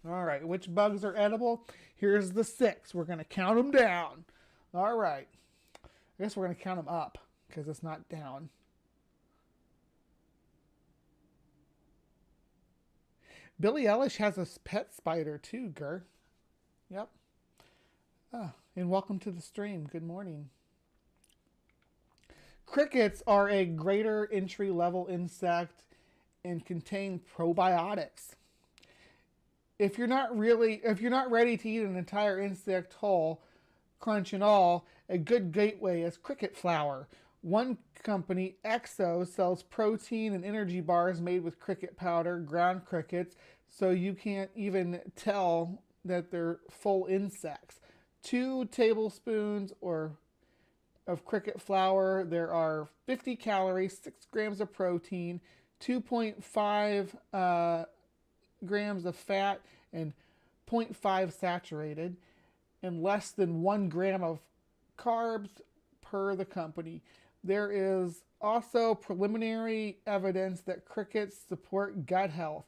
All right, which bugs are edible? Here's the 6. We're going to count them down. All right. I guess we're going to count them up because it's not down. Billie Eilish has a pet spider too, Gur. Yep. And welcome to the stream. Good morning. Crickets are a greater entry-level insect and contain probiotics. If you're not ready to eat an entire insect whole, crunch and all, a good gateway is cricket flour. One company, Exo, sells protein and energy bars made with cricket powder, ground crickets, so you can't even tell that they're full insects. 2 tablespoons of cricket flour. There are 50 calories, 6 grams of protein, 2.5 grams of fat, and 0.5 saturated, and less than 1 gram of carbs per the company. There is also preliminary evidence that crickets support gut health.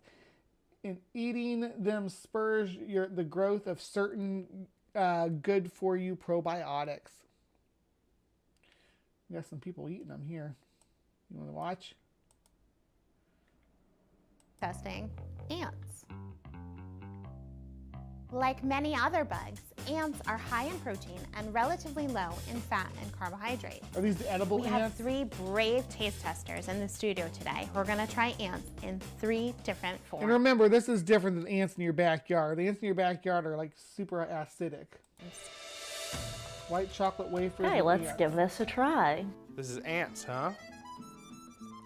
And eating them spurs the growth of certain good for you probiotics. We got some people eating them here. You want to watch? Testing ants. Like many other bugs, ants are high in protein and relatively low in fat and carbohydrates. Are these edible ants? We have 3 brave taste testers in the studio today who are going to try ants in 3 different forms. And remember, this is different than ants in your backyard. The ants in your backyard are like super acidic. White chocolate wafers. Hey, let's give this a try. This is ants, huh?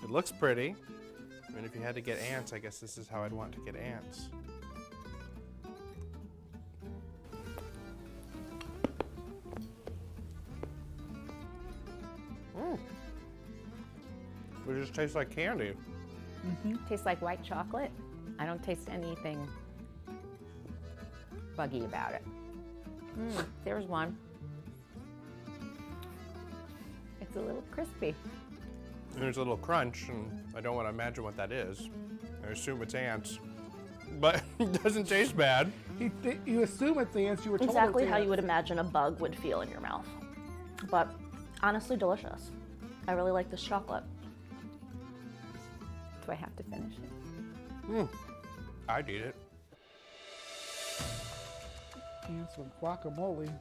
It looks pretty. I mean, if you had to get ants, I guess this is how I'd want to get ants. It just tastes like candy. Tastes like white chocolate. I don't taste anything buggy about it. There's one. It's a little crispy. And there's a little crunch, and I don't want to imagine what that is. I assume it's ants, but it doesn't taste bad. You assume it's ants. You were told Exactly it's how ants. you would imagine a bug would feel in your mouth. But honestly, delicious. I really like this chocolate. Do I have to finish it? I'd eat it. Ants with guacamole.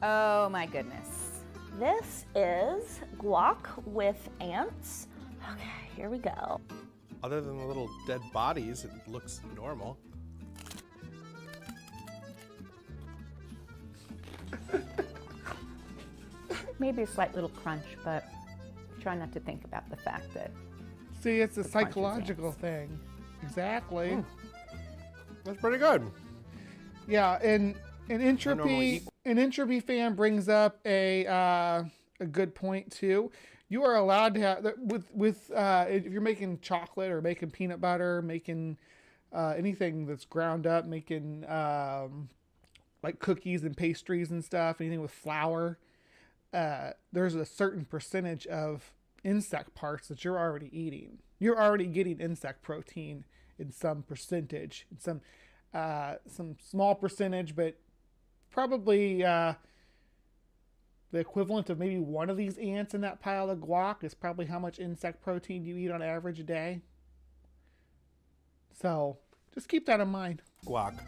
Oh my goodness. This is guac with ants. Okay, here we go. Other than the little dead bodies, it looks normal. Maybe a slight little crunch, but try not to think about the fact that. See, it's a The crunch is psychological ants. thing. Exactly. That's pretty good. Yeah, and normally an entropy fan brings up a good point too. You are allowed to have with if you're making chocolate or making peanut butter, making anything that's ground up, making like cookies and pastries and stuff, anything with flour. There's a certain percentage of insect parts that you're already eating. You're already getting insect protein in some percentage, in some small percentage, but probably the equivalent of maybe one of these ants in that pile of guac is probably how much insect protein you eat on average a day. So just keep that in mind. Guac.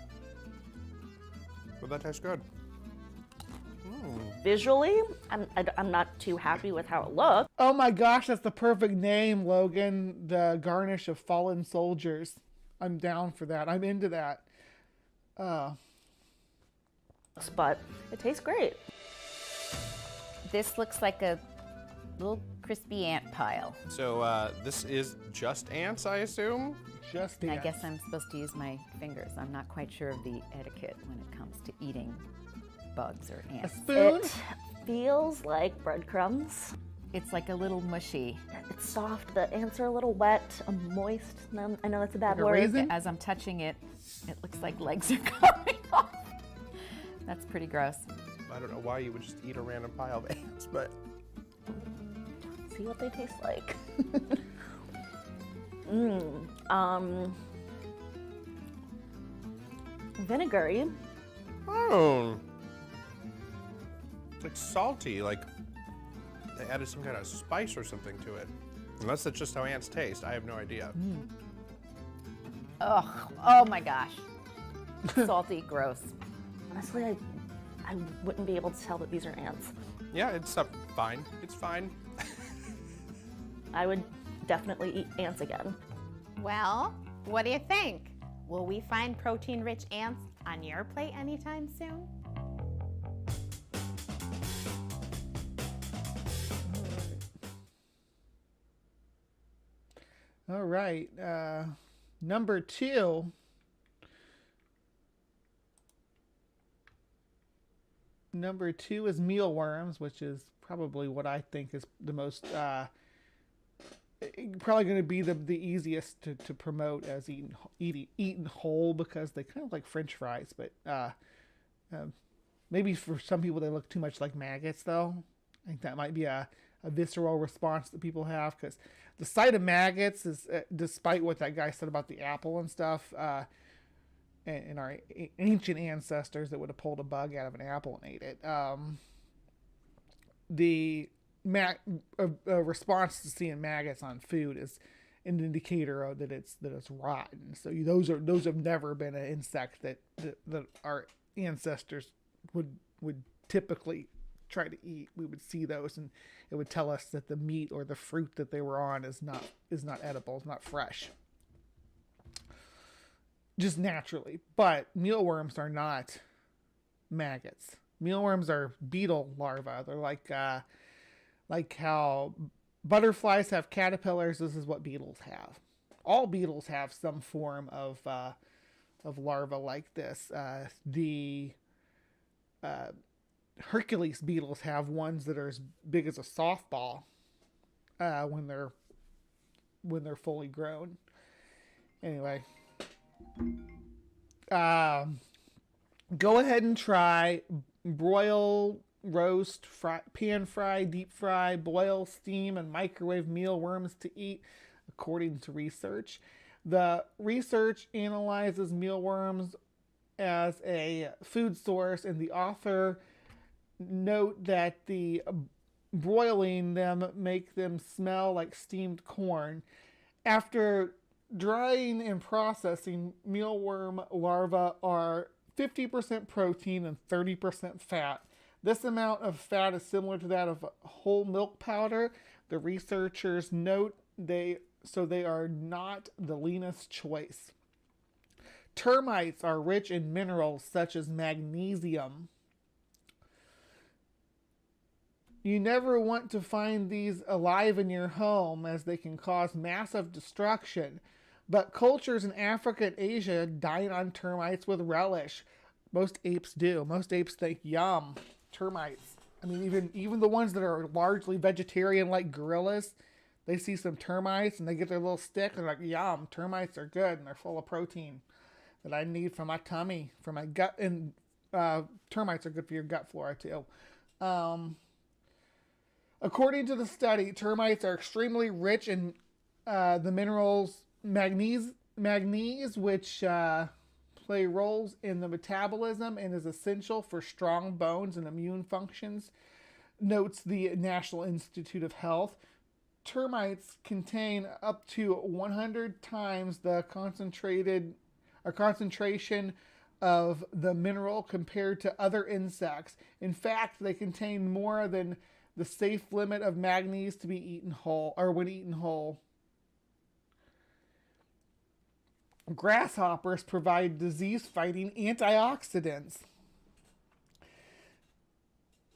But that tastes good. visually, I'm not too happy with how it looks. Oh my gosh, that's the perfect name, Logan. The garnish of fallen soldiers. I'm down for that. I'm into that. But it tastes great. This looks like a little crispy ant pile. So this is just ants, I assume? Just And ants. I guess I'm supposed to use my fingers. I'm not quite sure of the etiquette when it comes to eating bugs or A ants. spoon? It feels like breadcrumbs. It's like a little mushy. It's soft. The ants are a little wet, moist. I know that's a bad Like a word. raisin? As I'm touching it, it looks like legs are coming off. That's pretty gross. I don't know why you would just eat a random pile of ants, but See what they taste like. Vinegary. oh, it's like salty, like they added some kind of spice or something to it. Unless that's just how ants taste, I have no idea. Ugh, oh my gosh. Salty, gross. Honestly, I wouldn't be able to tell that these are ants. Yeah, it's fine. It's fine. I would definitely eat ants again. Well, what do you think? Will we find protein-rich ants on your plate anytime soon? All right. Number 2. Number 2 is mealworms, which is probably what I think is the most, probably going to be the easiest to promote as eaten whole, because they kind of like French fries, but maybe for some people they look too much like maggots, though. I think that might be a visceral response that people have, because the sight of maggots is, despite what that guy said about the apple and stuff, and our ancient ancestors that would have pulled a bug out of an apple and ate it. The response to seeing maggots on food is an indicator that it's rotten. So those have never been an insect that our ancestors would typically try to eat. We would see those, and it would tell us that the meat or the fruit that they were on is not edible, it's not fresh. Just naturally. But mealworms are not maggots. Mealworms are beetle larvae. They're like how butterflies have caterpillars. This is what beetles have. All beetles have some form of larva like this. The Hercules beetles have ones that are as big as a softball when they're fully grown. Anyway. Go ahead and try broil, roast, fry, pan fry, deep fry, boil, steam, and microwave mealworms to eat, according to research. The research analyzes mealworms as a food source, and the author note that the broiling them make them smell like steamed corn. After drying and processing, mealworm larvae are 50% protein and 30% fat. This amount of fat is similar to that of whole milk powder. The researchers note they are not the leanest choice. Termites are rich in minerals such as magnesium. You never want to find these alive in your home, as they can cause massive destruction. But cultures in Africa and Asia dine on termites with relish. Most apes do. Most apes think, yum, termites. I mean, even the ones that are largely vegetarian, like gorillas, they see some termites and they get their little stick and they're like, yum, termites are good and they're full of protein that I need for my tummy, for my gut. And termites are good for your gut flora too. According to the study, termites are extremely rich in the minerals manganese, which play roles in the metabolism and is essential for strong bones and immune functions, notes the National Institute of Health. Termites contain up to 100 times the concentration of the mineral compared to other insects. In fact, they contain more than the safe limit of manganese to be eaten whole, or when eaten whole. Grasshoppers provide disease-fighting antioxidants.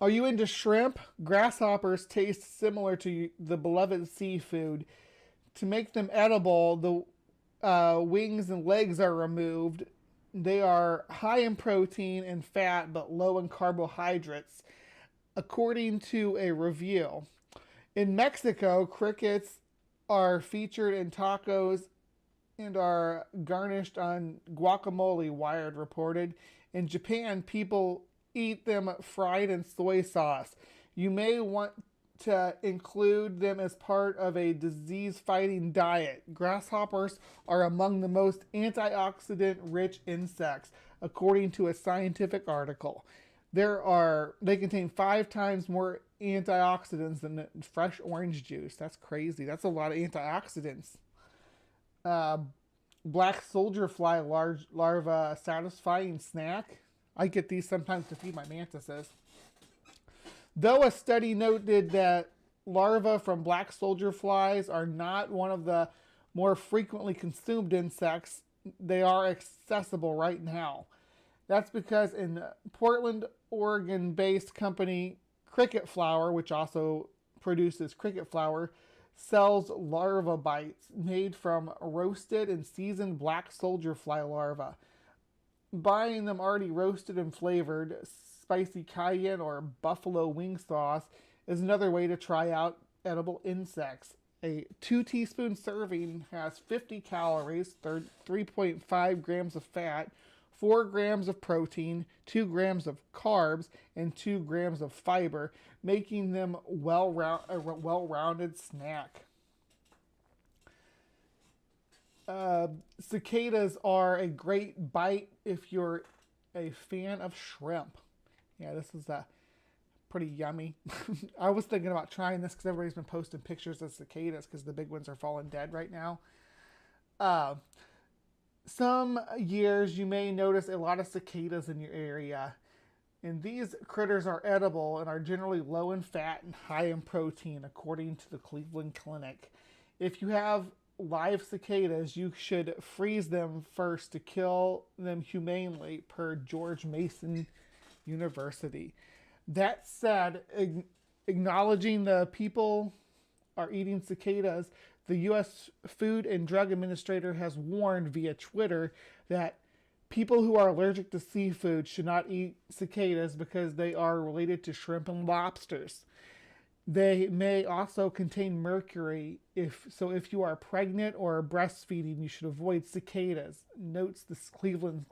Are you into shrimp? Grasshoppers taste similar to the beloved seafood. To make them edible, the wings and legs are removed. They are high in protein and fat, but low in carbohydrates, according to a review. In Mexico, crickets are featured in tacos and are garnished on guacamole, Wired reported. In Japan, people eat them fried in soy sauce. You may want to include them as part of a disease-fighting diet. Grasshoppers are among the most antioxidant-rich insects, according to a scientific article. They contain 5 times more antioxidants than fresh orange juice. That's crazy. That's a lot of antioxidants. Black soldier fly larva, satisfying snack. I get these sometimes to feed my mantises. Though a study noted that larvae from black soldier flies are not one of the more frequently consumed insects, they are accessible right now. That's because in Portland, Oregon-based company Cricket Flour, which also produces cricket flour, sells larva bites made from roasted and seasoned black soldier fly larvae. Buying them already roasted and flavored, spicy cayenne or buffalo wing sauce is another way to try out edible insects. A 2 teaspoon serving has 50 calories, 3.5 grams of fat, 4 grams of protein, 2 grams of carbs, and 2 grams of fiber, making them a well-rounded snack. Cicadas are a great bite if you're a fan of shrimp. Yeah, this is pretty yummy. I was thinking about trying this because everybody's been posting pictures of cicadas because the big ones are falling dead right now. Some years you may notice a lot of cicadas in your area. And these critters are edible and are generally low in fat and high in protein, according to the Cleveland Clinic. If you have live cicadas, you should freeze them first to kill them humanely, per George Mason University. That said, acknowledging the people are eating cicadas, the U.S. Food and Drug Administrator has warned via Twitter that people who are allergic to seafood should not eat cicadas because they are related to shrimp and lobsters. They may also contain mercury. If you are pregnant or breastfeeding, you should avoid cicadas, notes the Cleveland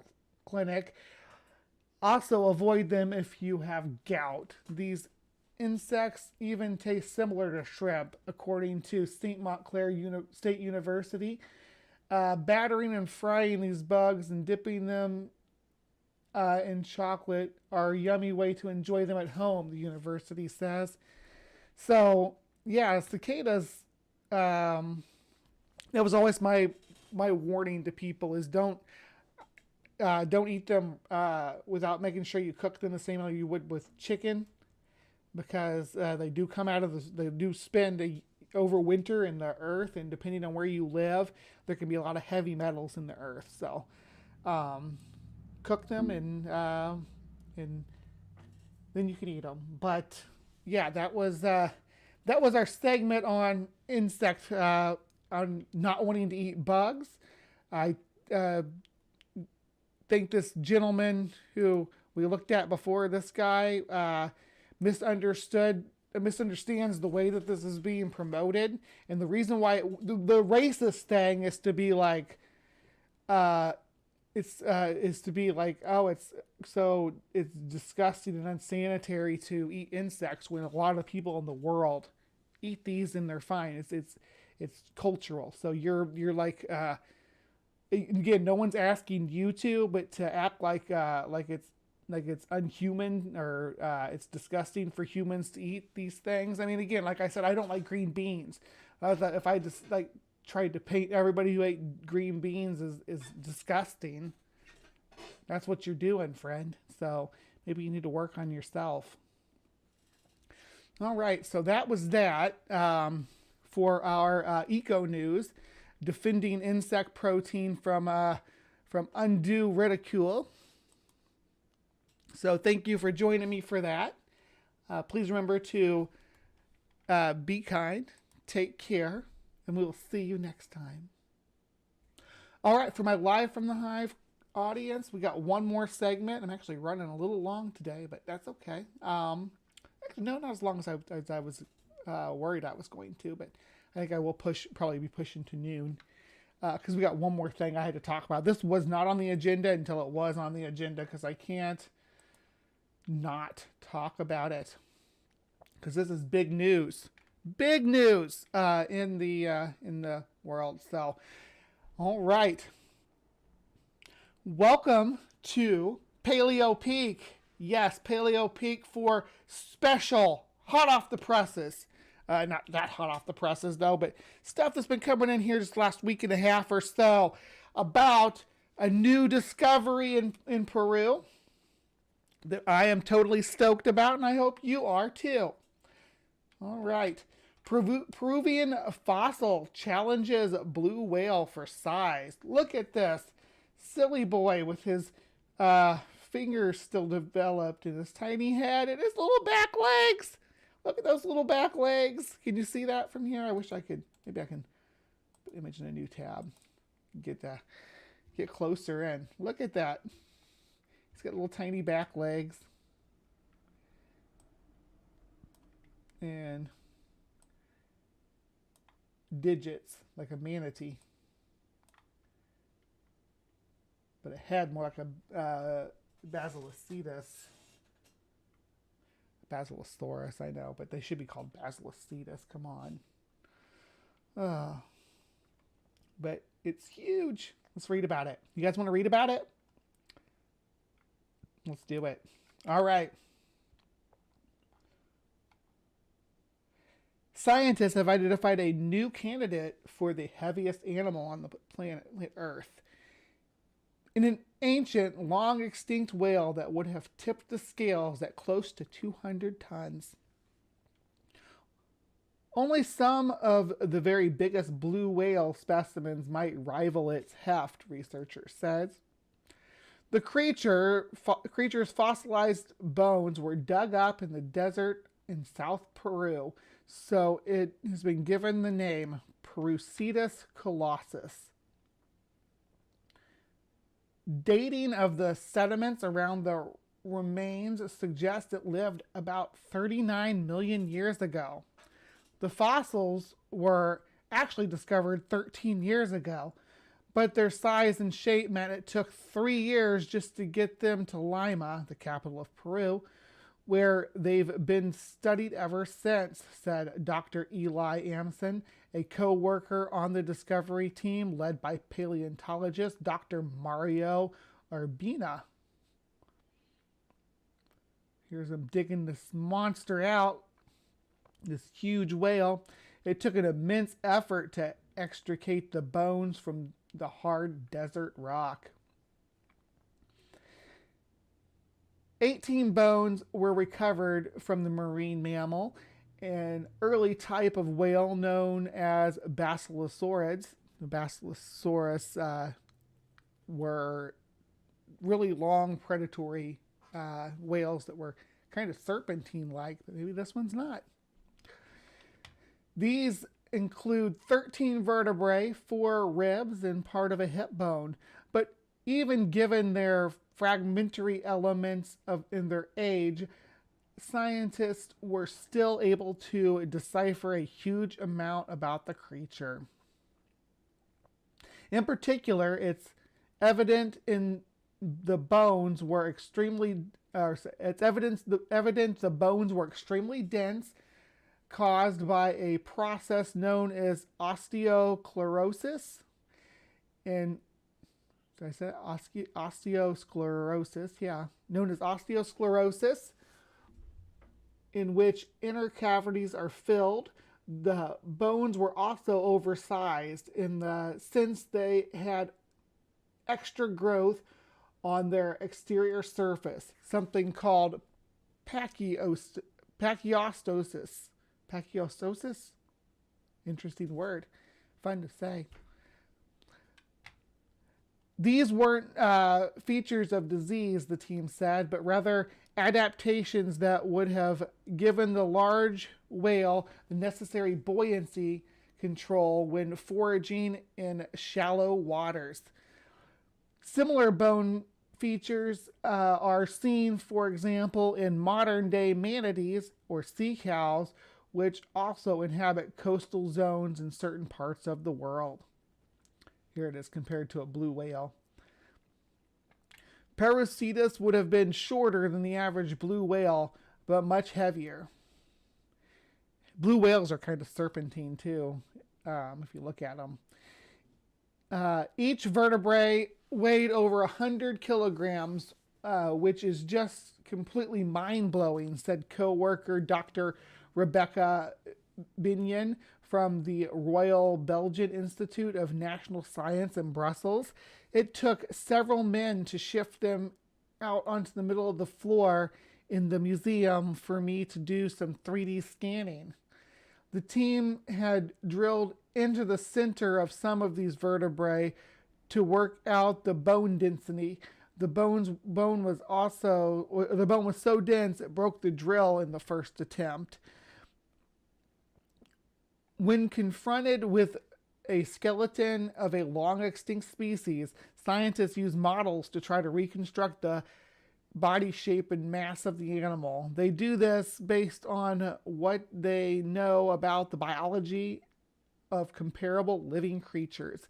Clinic. Also avoid them if you have gout. These insects even taste similar to shrimp, according to St. Montclair State University. Battering and frying these bugs and dipping them in chocolate are a yummy way to enjoy them at home, the university says. So, yeah, cicadas, that was always my warning to people is don't eat them without making sure you cook them the same way you would with chicken, because they do come out of they do spend over winter in the earth, and depending on where you live, there can be a lot of heavy metals in the earth. So, cook them and then you can eat them. But yeah, that was our segment on insect on not wanting to eat bugs. I think this gentleman who we looked at before, this guy misunderstands the way that this is being promoted, and the reason why the racist thing is to be like, is to be like, oh, it's disgusting and unsanitary to eat insects when a lot of people in the world eat these and they're fine. It's cultural. So you're like, again, no one's asking you to, but to act like it's unhuman or it's disgusting for humans to eat these things. I mean, again, like I said, I don't like green beans. I thought if I just tried to paint everybody who ate green beans is disgusting. That's what you're doing, friend. So maybe you need to work on yourself. All right, so that was that for our eco news, defending insect protein from undue ridicule. So thank you for joining me for that. Please remember to be kind, take care, and we will see you next time. All right, for my Live from the Hive audience, we got one more segment. I'm actually running a little long today, but that's okay. Actually, no, not as long as I was worried I was going to, but I think I will probably be pushing to noon because we got one more thing I had to talk about. This was not on the agenda until it was on the agenda because I can't not talk about it because this is big news in the world. So, all right, welcome to Paleo Peak. Yes, Paleo Peak for special, hot off the presses. Not that hot off the presses, though, but stuff that's been coming in here just last week and a half or so about a new discovery in Peru that I am totally stoked about, and I hope you are too. All right. Peruvian fossil challenges blue whale for size. Look at this. Silly boy with his fingers still developed in his tiny head and his little back legs. Look at those little back legs. Can you see that from here? I wish I could. Maybe I can put image in a new tab. Get closer in. Look at that. He's got little tiny back legs. And digits like a manatee. But a head more like a Basilosaurus, I know, but they should be called Basilocetus. Come on. But it's huge. Let's read about it. You guys want to read about it? Let's do it. All right. Scientists have identified a new candidate for the heaviest animal on the planet Earth. In an ancient, long-extinct whale that would have tipped the scales at close to 200 tons. Only some of the very biggest blue whale specimens might rival its heft, researchers said. The creature's fossilized bones were dug up in the desert in South Peru, so it has been given the name Perucetus colossus. Dating of the sediments around the remains suggests it lived about 39 million years ago. The fossils were actually discovered 13 years ago, but their size and shape meant it took 3 years just to get them to Lima, the capital of Peru, where they've been studied ever since, said Dr. Eli Amson, a co-worker on the discovery team led by paleontologist Dr. Mario Urbina. Here's him digging this monster out, this huge whale. It took an immense effort to extricate the bones from the hard desert rock. 18 bones were recovered from the marine mammal, an early type of whale known as Basilosaurids. The Basilosaurus were really long predatory whales that were kind of serpentine-like, but maybe this one's not. These include 13 vertebrae, 4 ribs, and part of a hip bone. But even given their fragmentary elements in their age, scientists were still able to decipher a huge amount about the creature. In particular, it's evident in the bones were extremely the bones were extremely dense, caused by a process known as osteosclerosis. And did I say osteosclerosis? Yeah, known as osteosclerosis, in which inner cavities are filled. The bones were also oversized in the sense they had extra growth on their exterior surface, something called pachyostosis. Pachyostosis? Interesting word. Fun to say. These weren't features of disease, the team said, but rather adaptations that would have given the large whale the necessary buoyancy control when foraging in shallow waters. Similar bone features are seen, for example, in modern-day manatees or sea cows, which also inhabit coastal zones in certain parts of the world. Here it is compared to a blue whale. Parusetus would have been shorter than the average blue whale, but much heavier. Blue whales are kind of serpentine too, if you look at them. Each vertebrae weighed over 100 kilograms, which is just completely mind-blowing, said co-worker Dr. Rebecca Binion from the Royal Belgian Institute of National Science in Brussels. It took several men to shift them out onto the middle of the floor in the museum for me to do some 3D scanning. The team had drilled into the center of some of these vertebrae to work out the bone density. The bone was so dense it broke the drill in the first attempt. When confronted with a skeleton of a long extinct species, scientists use models to try to reconstruct the body shape and mass of the animal. They do this based on what they know about the biology of comparable living creatures.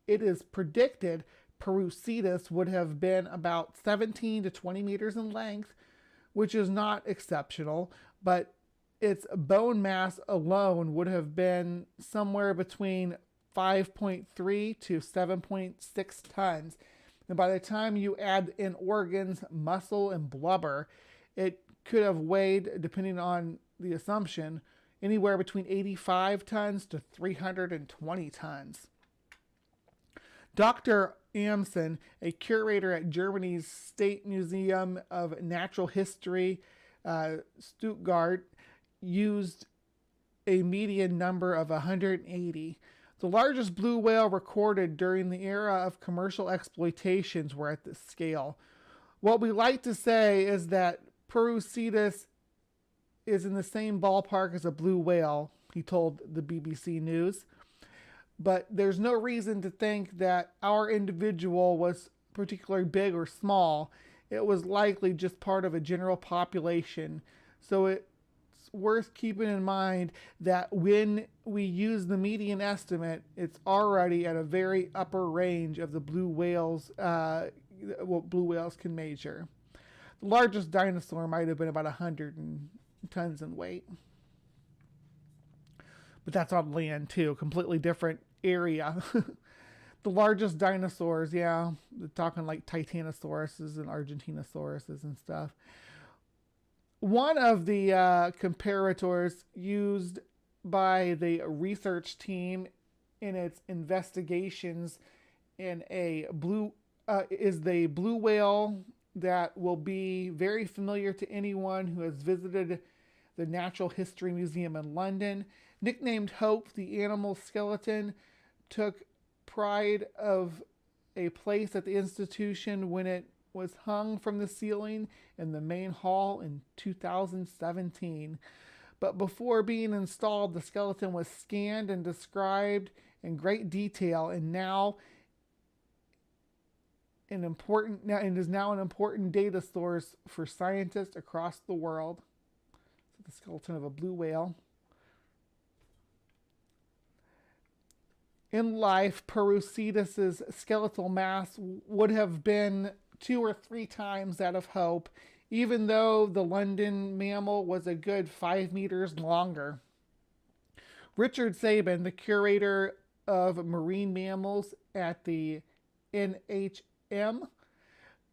It is predicted Parusetus would have been about 17 to 20 meters in length, which is not exceptional, but its bone mass alone would have been somewhere between 5.3 to 7.6 tons. And by the time you add in organs, muscle, and blubber, it could have weighed, depending on the assumption, anywhere between 85 tons to 320 tons. Dr. Amson, a curator at Germany's State Museum of Natural History, Stuttgart, used a median number of 180. The largest blue whale recorded during the era of commercial exploitations were at this scale. What we like to say is that Parusetus is in the same ballpark as a blue whale, he told the BBC News. But there's no reason to think that our individual was particularly big or small. It was likely just part of a general population. So it's worth keeping in mind that when we use the median estimate, it's already at a very upper range of the blue whales, what blue whales can measure. The largest dinosaur might have been about 100 tons in weight. But that's on land too, completely different area. The largest dinosaurs, yeah, they're talking like Titanosauruses and Argentinasauruses and stuff. One of the comparators used by the research team in its investigations in is the blue whale that will be very familiar to anyone who has visited the Natural History Museum in London. Nicknamed Hope, the animal skeleton took pride of a place at the institution when it was hung from the ceiling in the main hall in 2017. But before being installed, the skeleton was scanned and described in great detail, and is now an important data source for scientists across the world. So the skeleton of a blue whale. In life, Parusetus's skeletal mass would have been 2 or 3 times that of Hope, even though the London mammal was a good 5 meters longer. Richard Sabin, the curator of marine mammals at the NHM,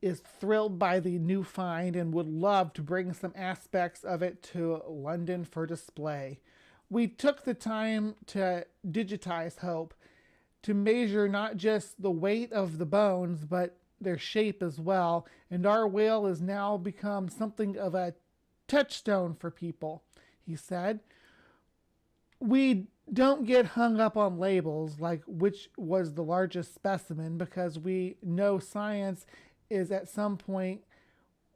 is thrilled by the new find and would love to bring some aspects of it to London for display. We took the time to digitize Hope, to measure not just the weight of the bones, but their shape as well. And our whale has now become something of a touchstone for people, he said. We don't get hung up on labels like which was the largest specimen, because we know science is at some point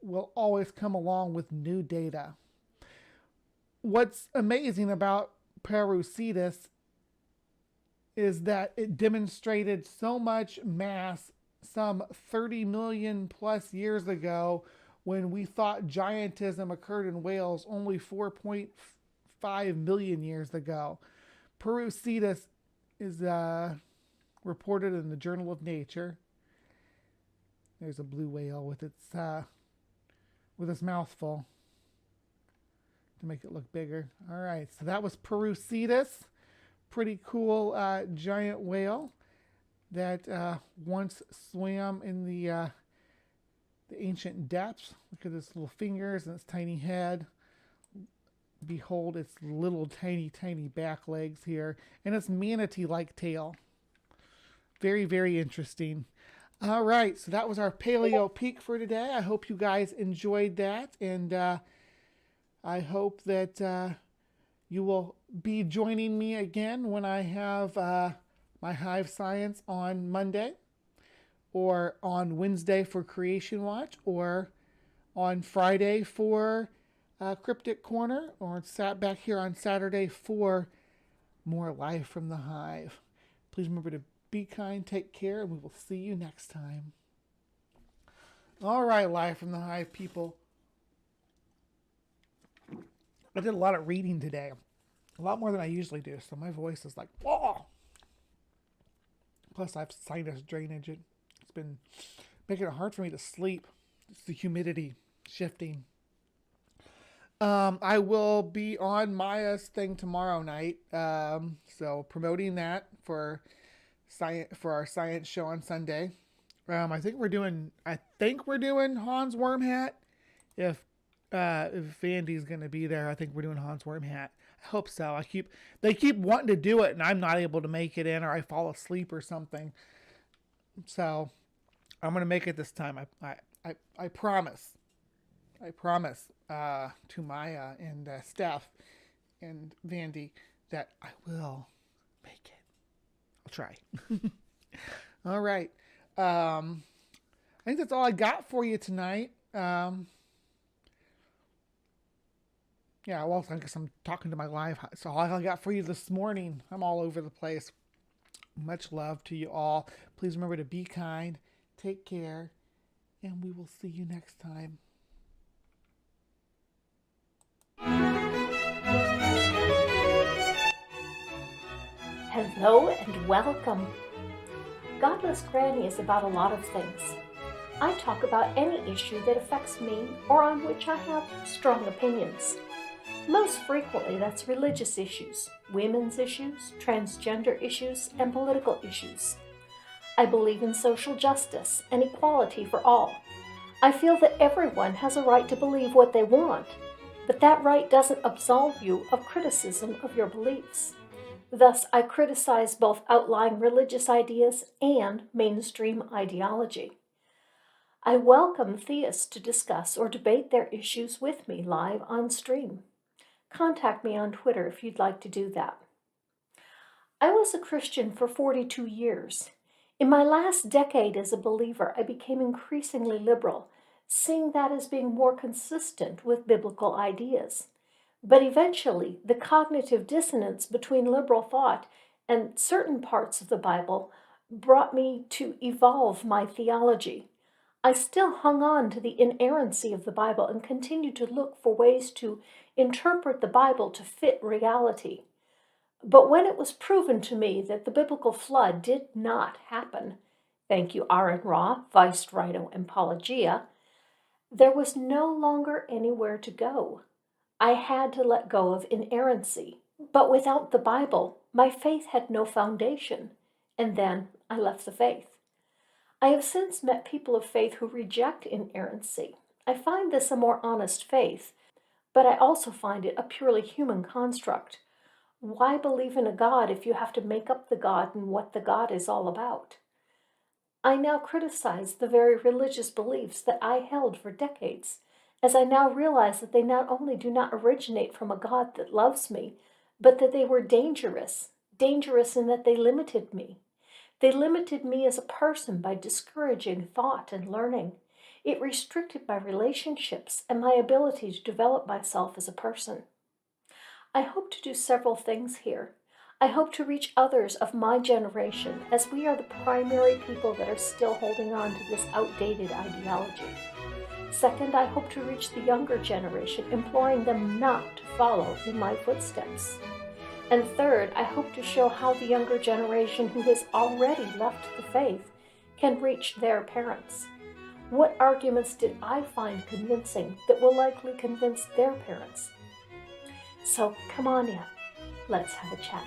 will always come along with new data. What's amazing about Parusetus is that it demonstrated so much mass some 30 million plus years ago, when we thought giantism occurred in whales only 4.5 million years ago. Parusetus is reported in the Journal of Nature. There's a blue whale with its mouth full to make it look bigger. All right, so that was Parusetus. Pretty cool giant whale that once swam in the ancient depths. Look at its little fingers and its tiny head. Behold its little tiny back legs here, and its manatee-like tail. Very, very interesting. All right, so that was our Paleo Peek for today. I hope you guys enjoyed that, and I hope that you will be joining me again when I have my HiveScience on Monday, or on Wednesday for Creation Watch, or on Friday for CryptoCorner, or sat back here on Saturday for more Live from the Hive. Please remember to be kind, take care, and we will see you next time. All right, Live from the Hive people. I did a lot of reading today. A lot more than I usually do, so my voice is like, whoa! Plus, I have sinus drainage. It's been making it hard for me to sleep. It's the humidity shifting. I will be on Maya's thing tomorrow night, so promoting that for our science show on Sunday. I think we're doing Hans Wormhat. If Vandy's gonna be there, I think we're doing Hans Wormhat. I hope so. They keep wanting to do it, and I'm not able to make it in, or I fall asleep or something. So I'm gonna make it this time. I promise. I promise to Maya and Steph and Vandy that I will make it. I'll try. All right. I think that's all I got for you tonight. Yeah, well, I guess I'm talking to my live. So all I got for you this morning. I'm all over the place. Much love to you all. Please remember to be kind, take care, and we will see you next time. Hello and welcome. Godless Granny is about a lot of things. I talk about any issue that affects me or on which I have strong opinions. Most frequently, that's religious issues, women's issues, transgender issues, and political issues. I believe in social justice and equality for all. I feel that everyone has a right to believe what they want, but that right doesn't absolve you of criticism of your beliefs. Thus, I criticize both outlying religious ideas and mainstream ideology. I welcome theists to discuss or debate their issues with me live on stream. Contact me on Twitter if you'd like to do that. I was a Christian for 42 years. In my last decade as a believer, I became increasingly liberal, seeing that as being more consistent with biblical ideas. But eventually, the cognitive dissonance between liberal thought and certain parts of the Bible brought me to evolve my theology. I still hung on to the inerrancy of the Bible and continued to look for ways to interpret the Bible to fit reality. But when it was proven to me that the biblical flood did not happen, thank you Aaron Ra, Vice Rhino, and Pelagia, there was no longer anywhere to go. I had to let go of inerrancy. But without the Bible, my faith had no foundation, and then I left the faith. I have since met people of faith who reject inerrancy. I find this a more honest faith, but I also find it a purely human construct. Why believe in a God if you have to make up the God and what the God is all about? I now criticize the very religious beliefs that I held for decades, as I now realize that they not only do not originate from a God that loves me, but that they were dangerous in that they limited me. They limited me as a person by discouraging thought and learning. It restricted my relationships and my ability to develop myself as a person. I hope to do several things here. I hope to reach others of my generation, as we are the primary people that are still holding on to this outdated ideology. Second, I hope to reach the younger generation, imploring them not to follow in my footsteps. And third, I hope to show how the younger generation who has already left the faith can reach their parents. What arguments did I find convincing that will likely convince their parents? So come on in, let's have a chat.